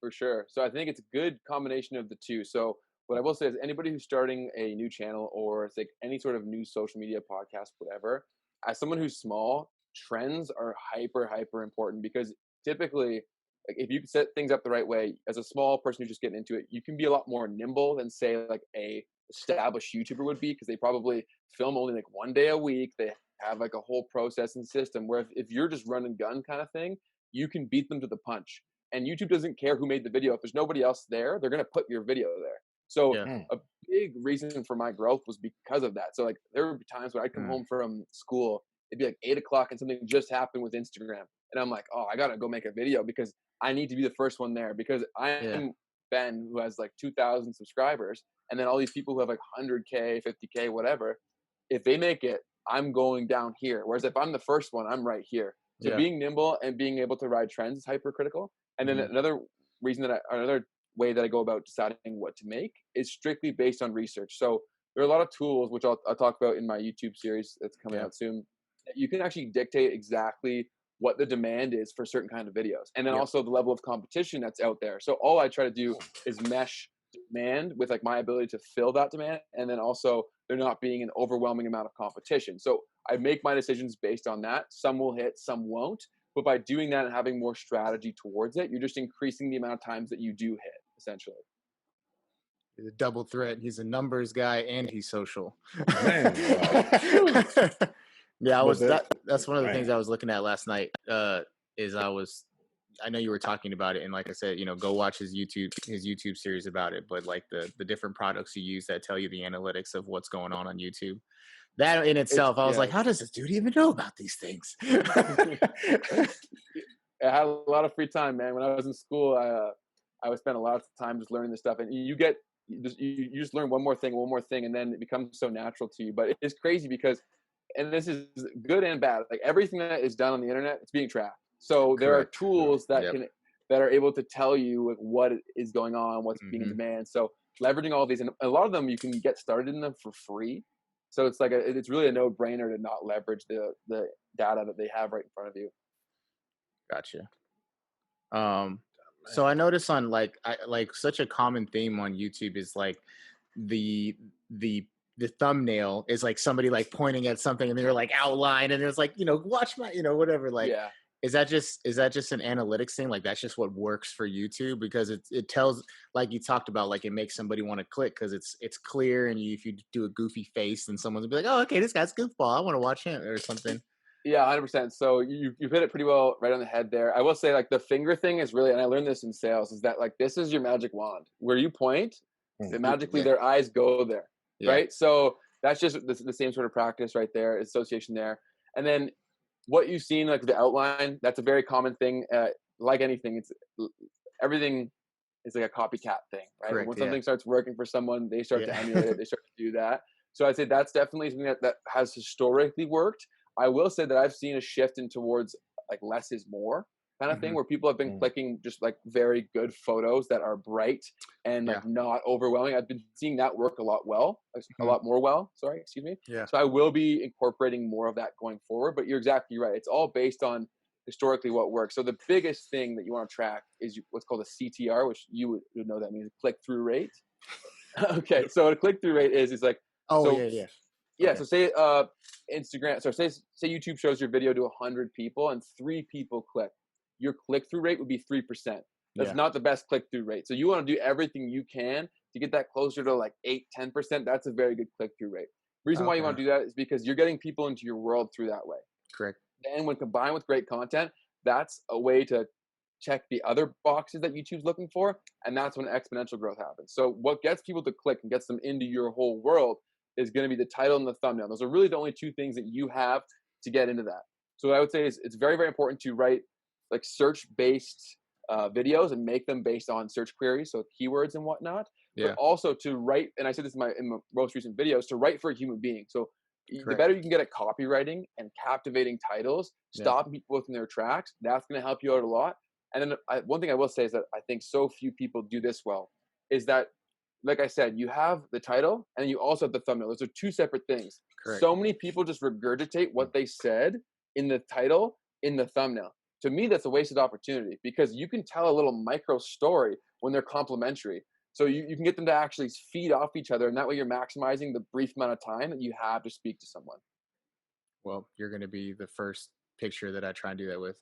Speaker 3: For sure. So I think it's a good combination of the two. So what I will say is anybody who's starting a new channel or it's like any sort of new social media podcast, whatever, as someone who's small, trends are hyper important because typically like if you set things up the right way as a small person who's just getting into it, you can be a lot more nimble than say like a established YouTuber would be because they probably film only like one day a week. They have like a whole process and system where if you're just run and gun kind of thing, you can beat them to the punch. And YouTube doesn't care who made the video. If there's nobody else there, they're going to put your video there. So a big reason for my growth was because of that. So like there would be times when I'd come home from school, it'd be like 8:00 and something just happened with Instagram. And I'm like, oh, I got to go make a video because I need to be the first one there because I'm Ben who has like 2,000 subscribers. And then all these people who have like 100K, 50K, whatever, if they make it, I'm going down here. Whereas if I'm the first one, I'm right here. So being nimble and being able to ride trends is hypercritical. And then another way that I go about deciding what to make is strictly based on research. So there are a lot of tools, which I'll talk about in my YouTube series that's coming out soon, that you can actually dictate exactly what the demand is for certain kind of videos. And then also the level of competition that's out there. So all I try to do is mesh demand with like my ability to fill that demand. And then also there not being an overwhelming amount of competition. So I make my decisions based on that. Some will hit, some won't. But by doing that and having more strategy towards it, you're just increasing the amount of times that you do hit, essentially.
Speaker 2: He's a double threat. He's a numbers guy and he's social.
Speaker 4: Man,
Speaker 2: yeah, that's one of the things I was looking at last night. I know you were talking about it, and like I said, go watch his YouTube series about it. But like the different products you use that tell you the analytics of what's going on YouTube. That in itself, I was like, how does this dude even know about these things?
Speaker 3: I had a lot of free time, man. When I was in school, I would spend a lot of time just learning this stuff. And you just learn one more thing, and then it becomes so natural to you. But it's crazy because, and this is good and bad, like everything that is done on the internet, it's being tracked. So there are tools that are able to tell you like what is going on, what's being in demand. So leveraging all of these, and a lot of them you can get started in them for free. So it's like it's really a no-brainer to not leverage the data that they have right in front of you.
Speaker 2: Gotcha. So I notice on like such a common theme on YouTube is like the the thumbnail is like somebody like pointing at something and they're like outline and it's like, watch my, whatever. Like,
Speaker 3: Yeah.
Speaker 2: is that just an analytics thing? Like that's just what works for YouTube because it tells, like you talked about, like it makes somebody want to click because it's clear, and if you do a goofy face, then someone's gonna be like, oh, okay, this guy's goofball, I want to watch him or something.
Speaker 3: Yeah, 100%. So you hit it pretty well right on the head there. I will say like the finger thing is really, and I learned this in sales, is that like this is your magic wand. Where you point, magically their eyes go there, right? So that's just the same sort of practice right there, association there. And then what you've seen, like the outline, that's a very common thing. Like anything, everything is like a copycat thing, right?
Speaker 2: Correct,
Speaker 3: When something starts working for someone, they start to emulate it, they start to do that. So I'd say that's definitely something that has historically worked. I will say that I've seen a shift in towards like less is more kind of thing, where people have been clicking just like very good photos that are bright and like not overwhelming. I've been seeing that work a lot more well. Sorry, excuse me.
Speaker 2: Yeah.
Speaker 3: So I will be incorporating more of that going forward. But you're exactly right. It's all based on historically what works. So the biggest thing that you want to track is what's called a CTR, which you would know that means click through rate. Okay, so what a click through rate is like
Speaker 2: yeah.
Speaker 3: So say Instagram, so say YouTube shows your video to 100 people and 3 people click. Your click-through rate would be 3%. That's not the best click-through rate. So you want to do everything you can to get that closer to like 8-10%. That's a very good click-through rate. The reason why you want to do that is because you're getting people into your world through that way.
Speaker 2: Correct.
Speaker 3: And when combined with great content, that's a way to check the other boxes that YouTube's looking for, and that's when exponential growth happens. So what gets people to click and gets them into your whole world is going to be the title and the thumbnail. Those are really the only 2 things that you have to get into that. So what I would say is it's very, very important to write like search-based videos and make them based on search queries, so keywords and whatnot. But also to write, and I said this in my most recent videos, to write for a human being. So the better you can get at copywriting and captivating titles, stopping people within their tracks, that's going to help you out a lot. And then one thing I will say is that I think so few people do this well, is that, like I said, you have the title and then you also have the thumbnail. Those are 2 separate things.
Speaker 2: Correct.
Speaker 3: So many people just regurgitate what they said in the title, in the thumbnail. To me, that's a wasted opportunity because you can tell a little micro story when they're complementary. So you can get them to actually feed off each other, and that way you're maximizing the brief amount of time that you have to speak to someone.
Speaker 2: Well, you're going to be the first picture that I try and do that with.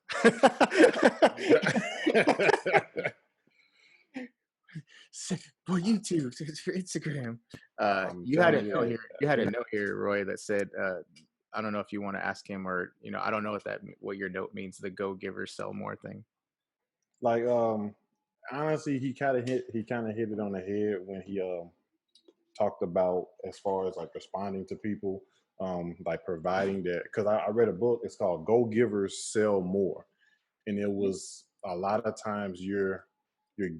Speaker 2: For YouTube, for Instagram. You had a note here. You had a note here, Roy, that said, I don't know if you want to ask him, or I don't know what your note means. The go giver sell more thing.
Speaker 4: Like, honestly, he kind of hit it on the head when he talked about as far as like responding to people, like providing that. Because I read a book. It's called Go Givers Sell More, and it was a lot of times you're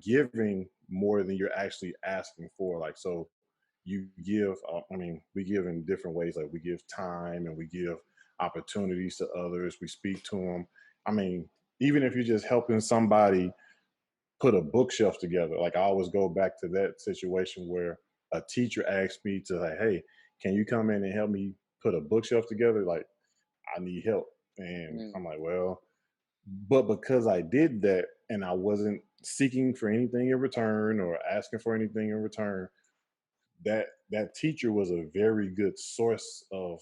Speaker 4: giving more than you're actually asking for. Like, so you give, we give in different ways. Like we give time and we give opportunities to others. We speak to them. I mean, even if you're just helping somebody put a bookshelf together, like I always go back to that situation where a teacher asked me to like, hey, can you come in and help me put a bookshelf together? Like I need help. And I'm like, well, but because I did that and I wasn't seeking for anything in return or asking for anything in return, that teacher was a very good source of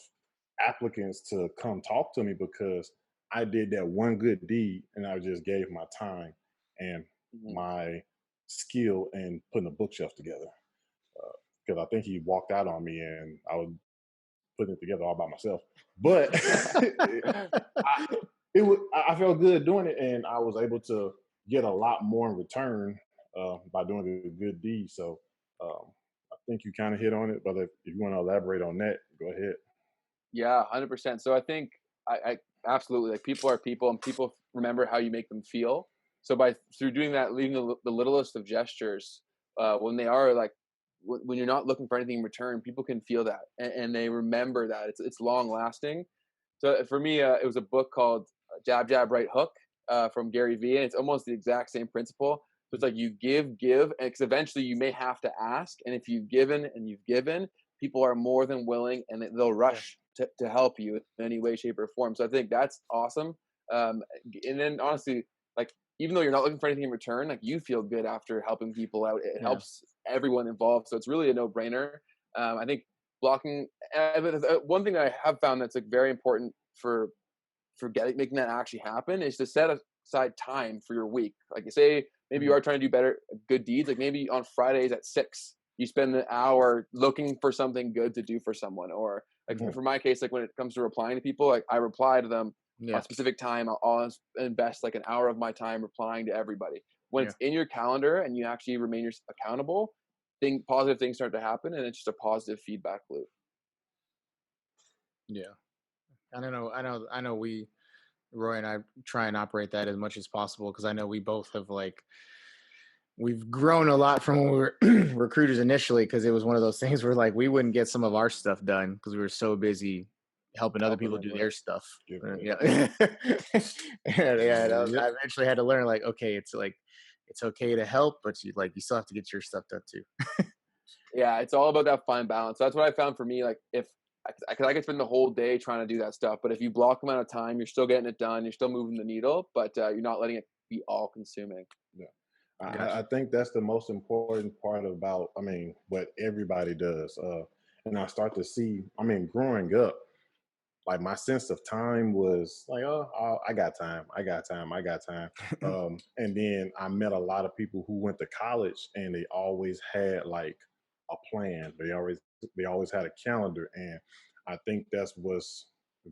Speaker 4: applicants to come talk to me because I did that one good deed and I just gave my time and my skill in putting a bookshelf together. Because I think he walked out on me and I was putting it together all by myself. But I felt good doing it, and I was able to get a lot more in return by doing the good deed. So I think you kind of hit on it, but if you want to elaborate on that, go ahead.
Speaker 3: Yeah, 100%. So I think I absolutely, like, people are people, and people remember how you make them feel. So through doing that, leaving the littlest of gestures, when they are like, when you're not looking for anything in return, people can feel that, and they remember that. It's long lasting. So for me, it was a book called Jab, Jab, Right Hook from Gary Vee, and it's almost the exact same principle. So it's like you give, and because eventually you may have to ask, and if you've given and you've given, people are more than willing, and they'll rush to help you in any way, shape, or form. So I think that's awesome. And then honestly, like, even though you're not looking for anything in return, like, you feel good after helping people out. It helps everyone involved. So it's really a no-brainer. I think blocking. One thing that I have found that's like very important for making that actually happen is to set aside time for your week. Like, say maybe you are trying to do good deeds. Like maybe on Fridays at 6, you spend an hour looking for something good to do for someone. Or like for my case, like when it comes to replying to people, like I reply to them on a specific time. I'll invest like an hour of my time replying to everybody. When it's in your calendar and you actually remain accountable, positive things start to happen, and it's just a positive feedback loop.
Speaker 2: Yeah. I know Roy and I try and operate that as much as possible, because I know we both have we've grown a lot from when we were recruiters initially, because it was one of those things where like we wouldn't get some of our stuff done because we were so busy helping other people do their stuff. Yeah. I eventually had to learn like, okay, it's okay to help, but you still have to get your stuff done too.
Speaker 3: Yeah, it's all about that fine balance. That's what I found for me. Like if I could spend the whole day trying to do that stuff, but if you block amount of time, you're still getting it done. You're still moving the needle, but you're not letting it be all consuming.
Speaker 4: Yeah. I think that's the most important part about, what everybody does. And I start to see, growing up, like my sense of time was like, I got time. And then I met a lot of people who went to college and they always had like a plan. They always had a calendar. And I think that's what's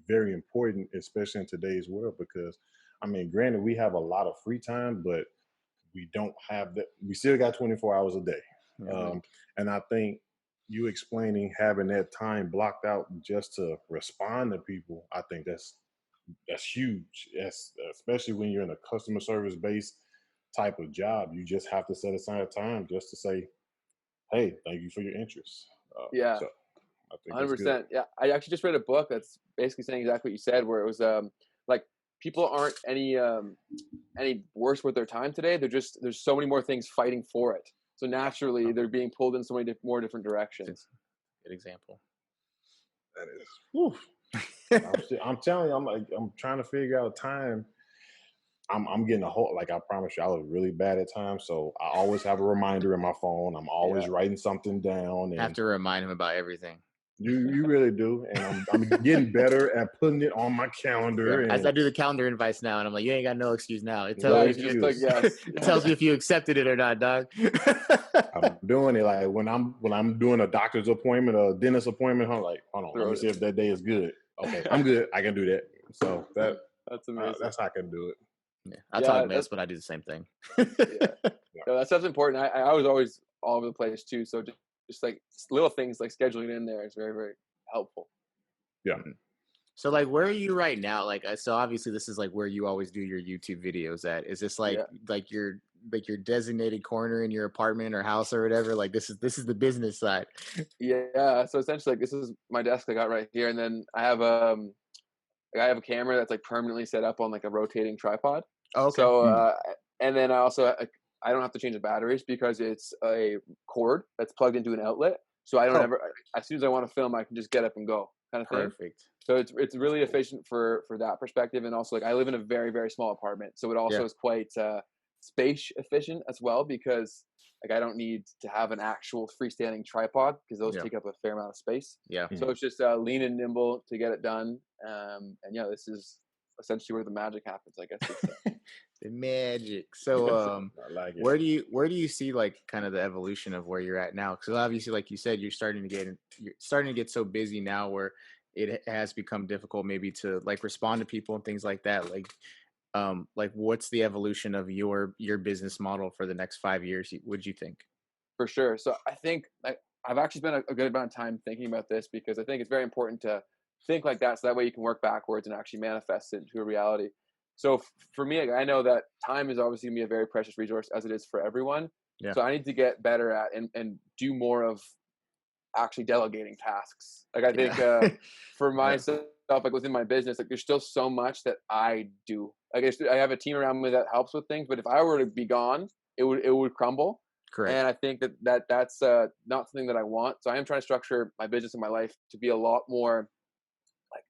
Speaker 4: very important, especially in today's world, because granted, we have a lot of free time, but we don't have that. We still got 24 hours a day. And I think you explaining having that time blocked out just to respond to people, I think that's huge. Yes, especially when you're in a customer service based type of job, you just have to set aside time just to say, "Hey, thank you for your interest." So I think
Speaker 3: 100%. Yeah, I actually just read a book that's basically saying exactly what you said, where it was like people aren't any worse with their time today. There's so many more things fighting for it. So naturally, they're being pulled in so many more different directions.
Speaker 2: Good example.
Speaker 4: That is. Whew. I'm telling you, I'm trying to figure out time. I'm getting I promise you, I was really bad at times. So I always have a reminder in my phone. I'm always writing something down. And
Speaker 2: have to remind him about everything.
Speaker 4: You really do, and I'm getting better at putting it on my calendar.
Speaker 2: As I do the calendar invites now, and I'm like, you ain't got no excuse now. It
Speaker 3: tells
Speaker 2: tells
Speaker 3: you,
Speaker 2: it tells me if you accepted it or not, dog.
Speaker 4: I'm doing it like when I'm doing a doctor's appointment or a dentist appointment. I'm like, hold on, let me see if that day is good. Okay, I'm good. I can do that. So
Speaker 3: that's amazing.
Speaker 4: That's how I can do it.
Speaker 2: Yeah, I talk mess, but I do the same thing.
Speaker 3: That stuff's important. I was always all over the place too. So just like little things like scheduling in there is very, very helpful.
Speaker 4: Yeah.
Speaker 2: So like, where are you right now? Like, so obviously this is like where you always do your YouTube videos at. Is this like your designated corner in your apartment or house or whatever? Like this is the business side.
Speaker 3: Yeah. So essentially, like this is my desk I got right here, and then I have a camera that's like permanently set up on like a rotating tripod.
Speaker 2: Oh, okay.
Speaker 3: So and then I don't have to change the batteries because it's a cord that's plugged into an outlet. So I don't ever, as soon as I want to film, I can just get up and go kind of thing.
Speaker 2: Perfect.
Speaker 3: So it's really efficient for that perspective. And also like I live in a very, very small apartment. So it also is quite space efficient as well, because like I don't need to have an actual freestanding tripod because those take up a fair amount of space.
Speaker 2: Yeah.
Speaker 3: So it's just lean and nimble to get it done. And this is essentially where the magic happens, I guess.
Speaker 2: The magic. So
Speaker 4: I like it.
Speaker 2: where do you see like kind of the evolution of where you're at now? Because obviously, like you said, you're starting to get so busy now where it has become difficult maybe to like respond to people and things like that. Like what's the evolution of your business model for the next 5 years? Would you think?
Speaker 3: For sure. So I think I've actually spent a good amount of time thinking about this, because I think it's very important to think like that, so that way you can work backwards and actually manifest it into a reality. So for me, I know that time is obviously going to be a very precious resource, as it is for everyone. Yeah. So I need to get better at and do more of actually delegating tasks. Like I think for myself, like within my business, like there's still so much that I do. Like I have a team around me that helps with things, but if I were to be gone, it would crumble. Correct. And I think that's not something that I want. So I am trying to structure my business and my life to be a lot more like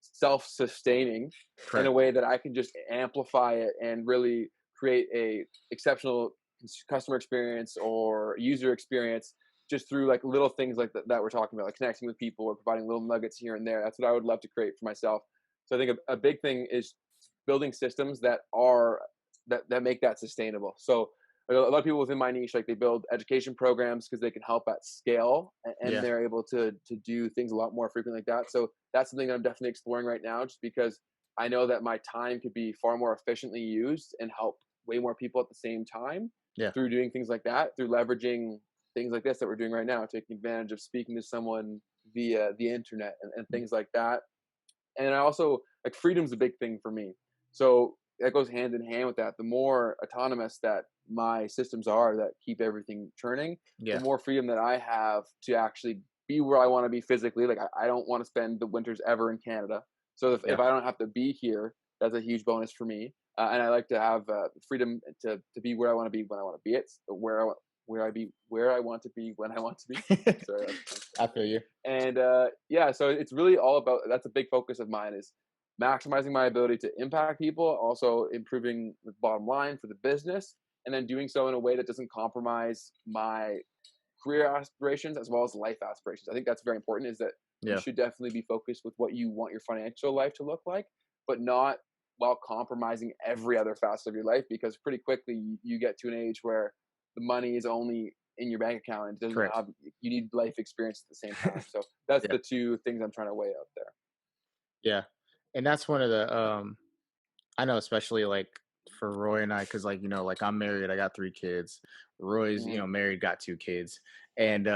Speaker 3: self-sustaining in a way that I can just amplify it and really create a exceptional customer experience or user experience just through like little things like that we're talking about, like connecting with people or providing little nuggets here and there. That's what I would love to create for myself. So I think a big thing is building systems that make that sustainable. So a lot of people within my niche, like they build education programs because they can help at scale, and they're able to do things a lot more frequently like that. So that's something that I'm definitely exploring right now, just because I know that my time could be far more efficiently used and help way more people at the same time through doing things like that, through leveraging things like this that we're doing right now, taking advantage of speaking to someone via the internet and things like that. And I also, like, freedom's a big thing for me. So that goes hand in hand with that. The more autonomous that my systems are that keep everything churning, the more freedom that I have to actually be where I want to be physically. Like, I don't want to spend the winters ever in Canada. So if I don't have to be here, that's a huge bonus for me. And I like to have freedom to be where I want to be when I want to be. It's where I want to be when I want to be. Sorry,
Speaker 2: I feel you.
Speaker 3: And so it's really all about, that's a big focus of mine, is maximizing my ability to impact people, also improving the bottom line for the business, and then doing so in a way that doesn't compromise my career aspirations as well as life aspirations. I think that's very important, is that you should definitely be focused with what you want your financial life to look like, but not while compromising every other facet of your life, because pretty quickly you get to an age where the money is only in your bank account and it doesn't have, you need life experience at the same time. So that's the two things I'm trying to weigh out there.
Speaker 2: Yeah. And that's one of the, I know, especially like for Roy and I, cause like, you know, like I'm married, I got 3 kids. Roy's, you know, married, got 2 kids. And,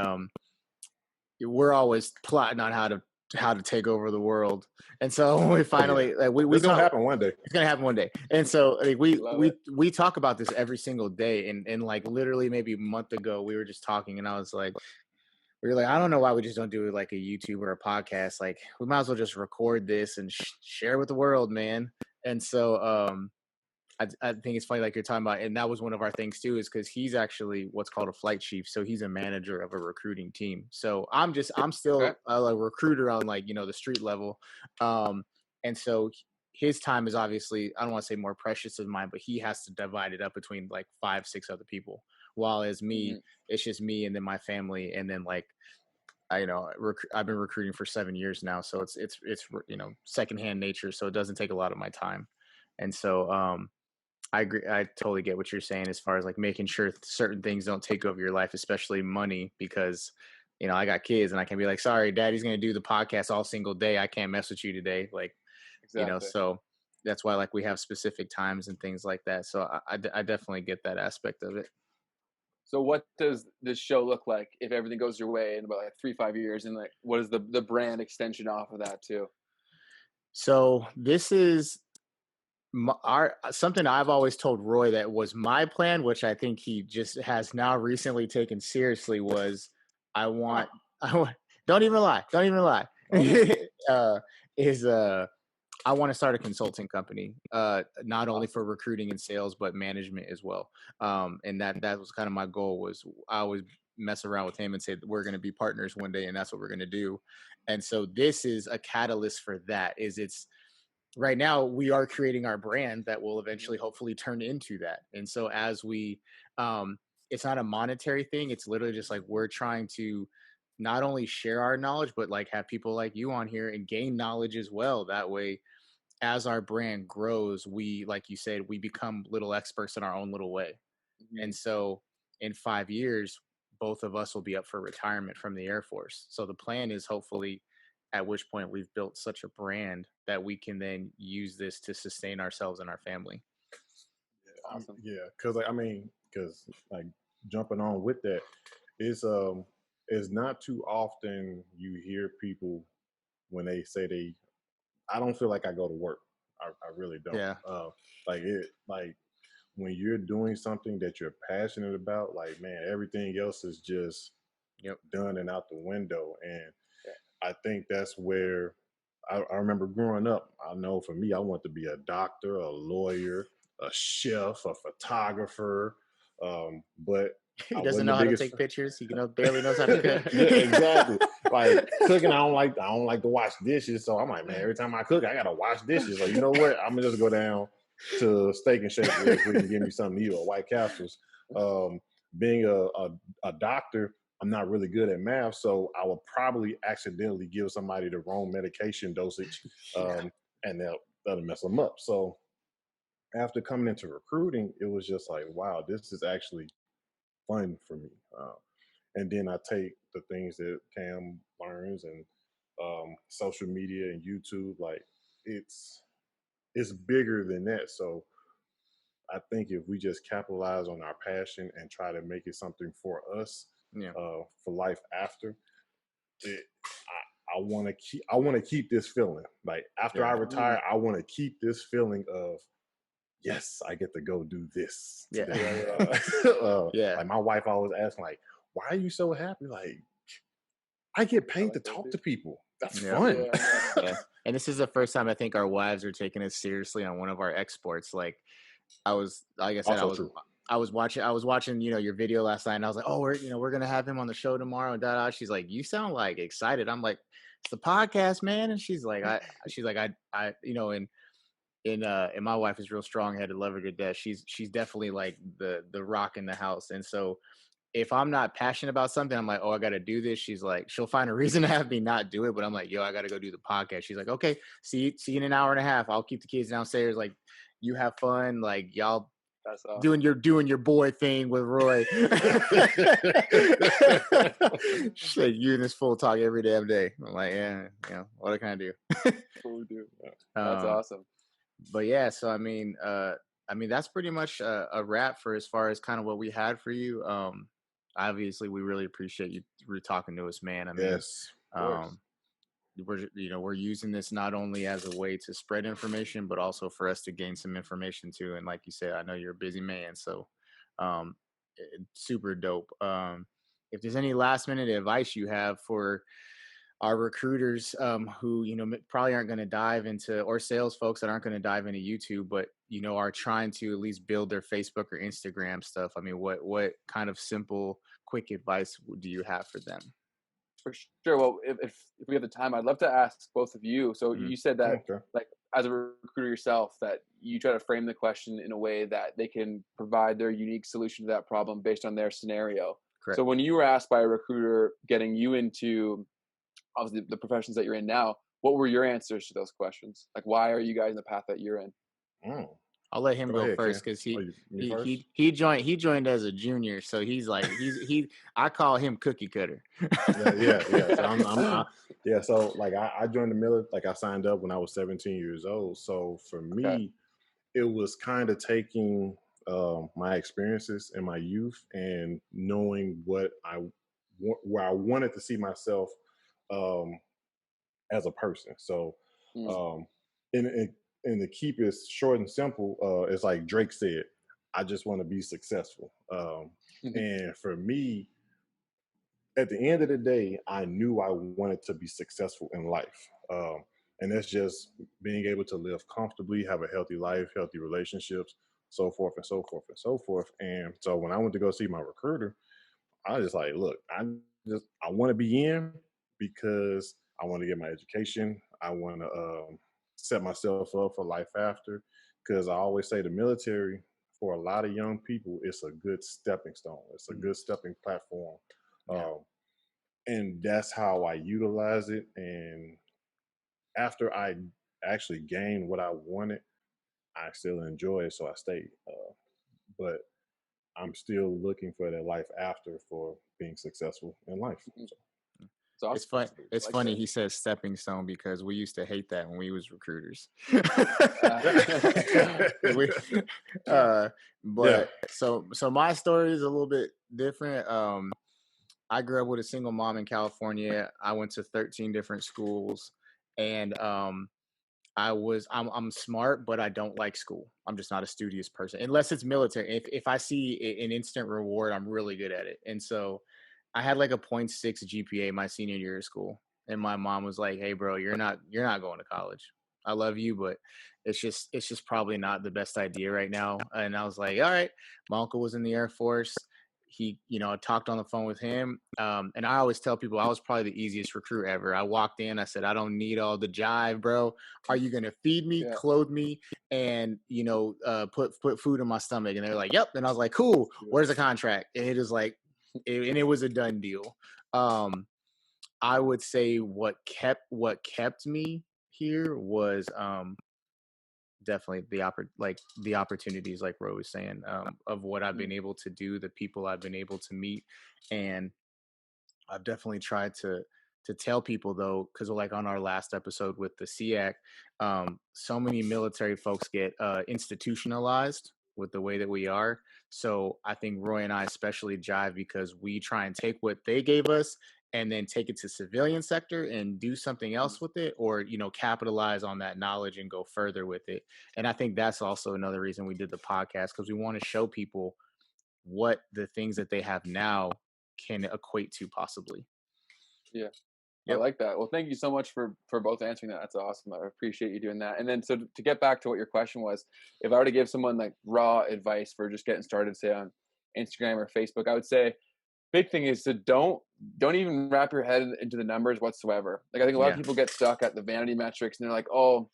Speaker 2: we're always plotting on how to take over the world. And so we finally, like, we
Speaker 4: it's gonna happen one day.
Speaker 2: It's gonna happen one day. And so like, we talk about this every single day. And like literally maybe a month ago, we were just talking, and I was like, we were like, I don't know why we just don't do like a YouTube or a podcast. Like, we might as well just record this and share with the world, man. And so I think it's funny, like you're talking about, and that was one of our things too, is because he's actually what's called a flight chief. So he's a manager of a recruiting team. So I'm still a recruiter on, like, you know, the street level. And so his time is obviously, I don't want to say more precious than mine, but he has to divide it up between like 5, 6 other people. While as me, it's just me and then my family. And then like, I've been recruiting for 7 years now. So it's, you know, secondhand nature. So it doesn't take a lot of my time. And so, I agree. I totally get what you're saying as far as like making sure certain things don't take over your life, especially money, because, you know, I got kids and I can be like, sorry, daddy's going to do the podcast all single day. I can't mess with you today. Like, you know, so that's why like we have specific times and things like that. So I definitely get that aspect of it.
Speaker 3: So what does this show look like if everything goes your way in about like 3-5 years? And like, what is the brand extension off of that too?
Speaker 2: So this is something I've always told Roy that was my plan, which I think he just has now recently taken seriously, was I want don't even lie. I want to start a consulting company, not only for recruiting and sales, but management as well. And that was kind of my goal. Was I always mess around with him and say we're going to be partners one day, and that's what we're going to do. And so this is a catalyst for that. Right now we are creating our brand that will eventually hopefully turn into that. And so as we, it's not a monetary thing. It's literally just like, we're trying to not only share our knowledge, but like have people like you on here and gain knowledge as well. That way, as our brand grows, we, like you said, we become little experts in our own little way. And so in 5 years, both of us will be up for retirement from the Air Force. So the plan is hopefully, at which point we've built such a brand that we can then use this to sustain ourselves and our family.
Speaker 4: Awesome. Yeah, because like jumping on with that, it's not too often you hear people when they say I don't feel like I go to work. I really don't.
Speaker 2: Yeah.
Speaker 4: Like when you're doing something that you're passionate about, like, man, everything else is just done and out the window. And I think that's where I remember growing up. I know for me, I want to be a doctor, a lawyer, a chef, a photographer. But
Speaker 2: he doesn't know how to take pictures. He barely knows how to cook.
Speaker 4: Yeah, exactly. Like cooking, I don't like to wash dishes. So I'm like, man, every time I cook, I gotta wash dishes. So you know what? I'm gonna just go down to Steak and Shake real quick and give me something to eat, or White Castles. Being a doctor, I'm not really good at math, so I will probably accidentally give somebody the wrong medication dosage, and that'll mess them up. So after coming into recruiting, it was just like, wow, this is actually fun for me. And then I take the things that Cam learns and social media and YouTube, like it's bigger than that. So I think if we just capitalize on our passion and try to make it something for us, for life after, it, I want to keep this feeling. Like after I retire, I want to keep this feeling of, yes, I get to go do this today. Like my wife always asks, like, why are you so happy? Like, I get paid to talk to people. That's fun.
Speaker 2: And this is the first time I think our wives are taking us seriously on one of our exports. Like I was watching, your video last night, and I was like, oh, we're gonna have him on the show tomorrow. And she's like, you sound like excited. I'm like, it's the podcast, man. And she's like, I and my wife is real strong-headed, love her to death. She's definitely like the rock in the house. And so if I'm not passionate about something, I'm like, oh, I got to do this. She's like, she'll find a reason to have me not do it. But I'm like, yo, I got to go do the podcast. She's like, okay, see you in an hour and a half. I'll keep the kids downstairs. Like, you have fun. Like, y'all doing your boy thing with Roy. She's like, you and this full talk every damn day. I'm like, yeah, what can I do?
Speaker 3: Totally do. That's awesome.
Speaker 2: But yeah, so I mean, that's pretty much a wrap for as far as kind of what we had for you. Obviously, we really appreciate you talking to us, man. I mean,
Speaker 4: yes,
Speaker 2: we're using this not only as a way to spread information, but also for us to gain some information too. And like you said, I know you're a busy man, so super dope. If there's any last minute advice you have for our recruiters who probably aren't going to dive into, or sales folks that aren't going to dive into YouTube, but are trying to at least build their Facebook or Instagram stuff, I mean, what kind of simple, quick advice do you have for them?
Speaker 3: For sure. Well, if we have the time, I'd love to ask both of you. So you said that, like, as a recruiter yourself, that you try to frame the question in a way that they can provide their unique solution to that problem based on their scenario. Correct. So when you were asked by a recruiter getting you into obviously the professions that you're in now, what were your answers to those questions? Like, why are you guys in the path that you're in?
Speaker 2: I'll let him go first because he joined as a junior, so he's like I call him cookie cutter.
Speaker 4: So like I joined the military, like I signed up when I was 17 years old. So for me, it was kind of taking my experiences in my youth and knowing where I wanted to see myself as a person. So and to keep it short and simple, it's like Drake said, I just want to be successful. And for me, at the end of the day, I knew I wanted to be successful in life. And that's just being able to live comfortably, have a healthy life, healthy relationships, so forth and so forth and so forth. And so when I went to go see my recruiter, I was just like, look, I want to be in because I want to get my education. I want to set myself up for life after, because I always say the military, for a lot of young people, it's a good stepping stone. It's a good stepping platform. And that's how I utilize it. And after I actually gained what I wanted, I still enjoy it, so I stayed. But I'm still looking for that life after for being successful in life.
Speaker 3: So
Speaker 2: it's fun. It's funny that he says stepping stone because we used to hate that when we was recruiters. So my story is a little bit different. I grew up with a single mom in California. I went to 13 different schools, and I'm smart, but I don't like school. I'm just not a studious person unless it's military. If I see an instant reward, I'm really good at it. And so I had like a 0.6 GPA my senior year of school, and my mom was like, "Hey, bro, you're not going to college. I love you, but it's just probably not the best idea right now." And I was like, "All right." My uncle was in the Air Force. He, I talked on the phone with him. And I always tell people I was probably the easiest recruit ever. I walked in, I said, I don't need all the jive, bro. Are you going to feed me, clothe me, and, put food in my stomach? And they're like, yep. And I was like, cool. Where's the contract? And it was like, and it was a done deal. I would say what kept me here was definitely the opportunities, like Ro was saying, of what I've been able to do, the people I've been able to meet. And I've definitely tried to tell people, though, because like on our last episode with the SEAC, so many military folks get institutionalized with the way that we are. So I think Roy and I especially jive because we try and take what they gave us and then take it to civilian sector and do something else with it, or capitalize on that knowledge and go further with it. And I think that's also another reason we did the podcast, because we want to show people what the things that they have now can equate to possibly.
Speaker 3: Yeah.
Speaker 2: Yep.
Speaker 3: I like that. Well, thank you so much for both answering that. That's awesome. I appreciate you doing that. And then, so to get back to what your question was, if I were to give someone like raw advice for just getting started, say on Instagram or Facebook, I would say big thing is to don't even wrap your head into the numbers whatsoever. Like, I think a lot of people get stuck at the vanity metrics and they're like, oh,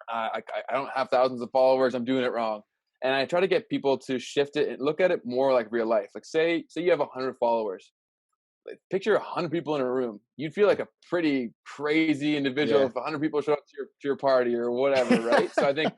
Speaker 3: I don't have thousands of followers, I'm doing it wrong. And I try to get people to shift it and look at it more like real life. Like, say you have 100 followers. Like, picture 100 people in a room. You'd feel like a pretty crazy individual if 100 people show up to your party or whatever, right? So I think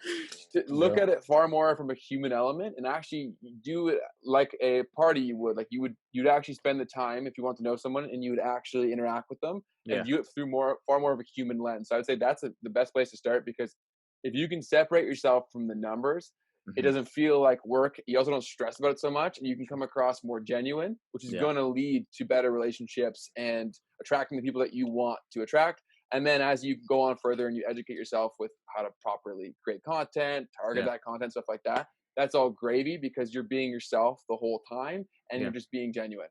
Speaker 3: to look at it far more from a human element and actually do it like a party you would. Like, you'd actually spend the time if you want to know someone, and you would actually interact with them and view it through far more of a human lens. So I would say that's the best place to start, because if you can separate yourself from the numbers, it doesn't feel like work. You also don't stress about it so much, and you can come across more genuine, which is going to lead to better relationships and attracting the people that you want to attract. And then as you go on further and you educate yourself with how to properly create content, target that content, stuff like that, that's all gravy, because you're being yourself the whole time and you're just being genuine.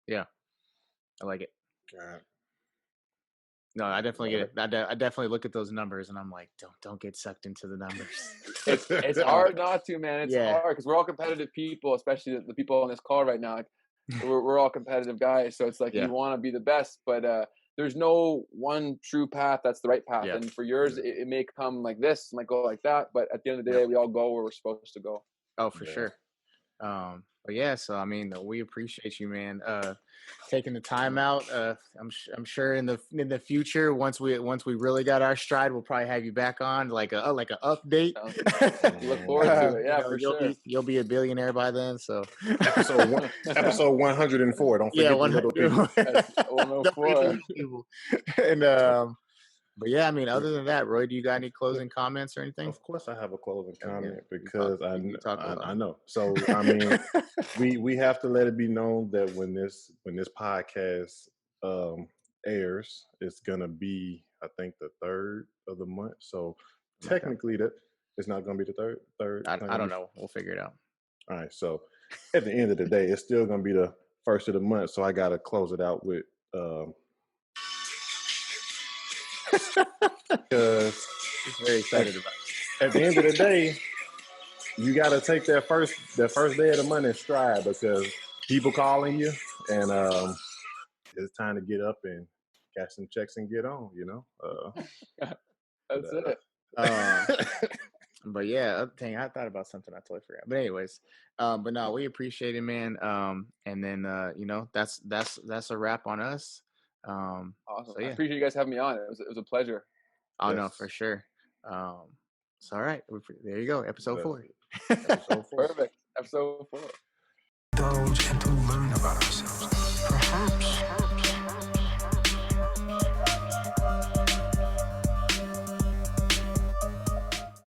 Speaker 3: Yeah.
Speaker 2: I like it.
Speaker 4: God.
Speaker 2: No, I definitely get it. I definitely look at those numbers and I'm like, don't get sucked into the numbers.
Speaker 3: It's hard not to, man. It's hard because we're all competitive people, especially the people on this call right now. Like, we're all competitive guys, so it's like you want to be the best, but there's no one true path that's the right path. And for yours, it may come like this, it might go like that, but at the end of the day, we all go where we're supposed to go.
Speaker 2: Oh, for sure. But yeah, so I mean, we appreciate you, man, taking the time out. I'm sure in the future, once we really got our stride, we'll probably have you back on like a update.
Speaker 3: Look forward to it. Yeah, for sure.
Speaker 2: You'll be a billionaire by then. So
Speaker 4: episode 104. Don't forget the little people.
Speaker 3: 104.
Speaker 4: And
Speaker 2: but yeah, I mean, other than that, Roy, do you got any closing comments or anything?
Speaker 4: Of course, I have a closing comment because I know. So I mean, we have to let it be known that when this podcast airs, it's gonna be, I think, the 3rd of the month. So technically, that it's not gonna be the third.
Speaker 2: I don't know. We'll figure it out.
Speaker 4: All right. So at the end of the day, it's still gonna be the 1st of the month. So I gotta close it out with. Because
Speaker 2: very excited about it.
Speaker 4: At the end of the day, you got to take that first day of the month in stride, because people calling you, and it's time to get up and cash some checks and get on.
Speaker 3: That's it.
Speaker 2: But yeah, dang, I thought about something I totally forgot. But anyways, but no, we appreciate it, man. And then that's a wrap on us.
Speaker 3: Awesome.
Speaker 2: So, yeah.
Speaker 3: I appreciate you guys having me on. It was a pleasure.
Speaker 2: Oh, no, for sure. So all right, there you go, episode 4.
Speaker 3: Perfect. Episode 4.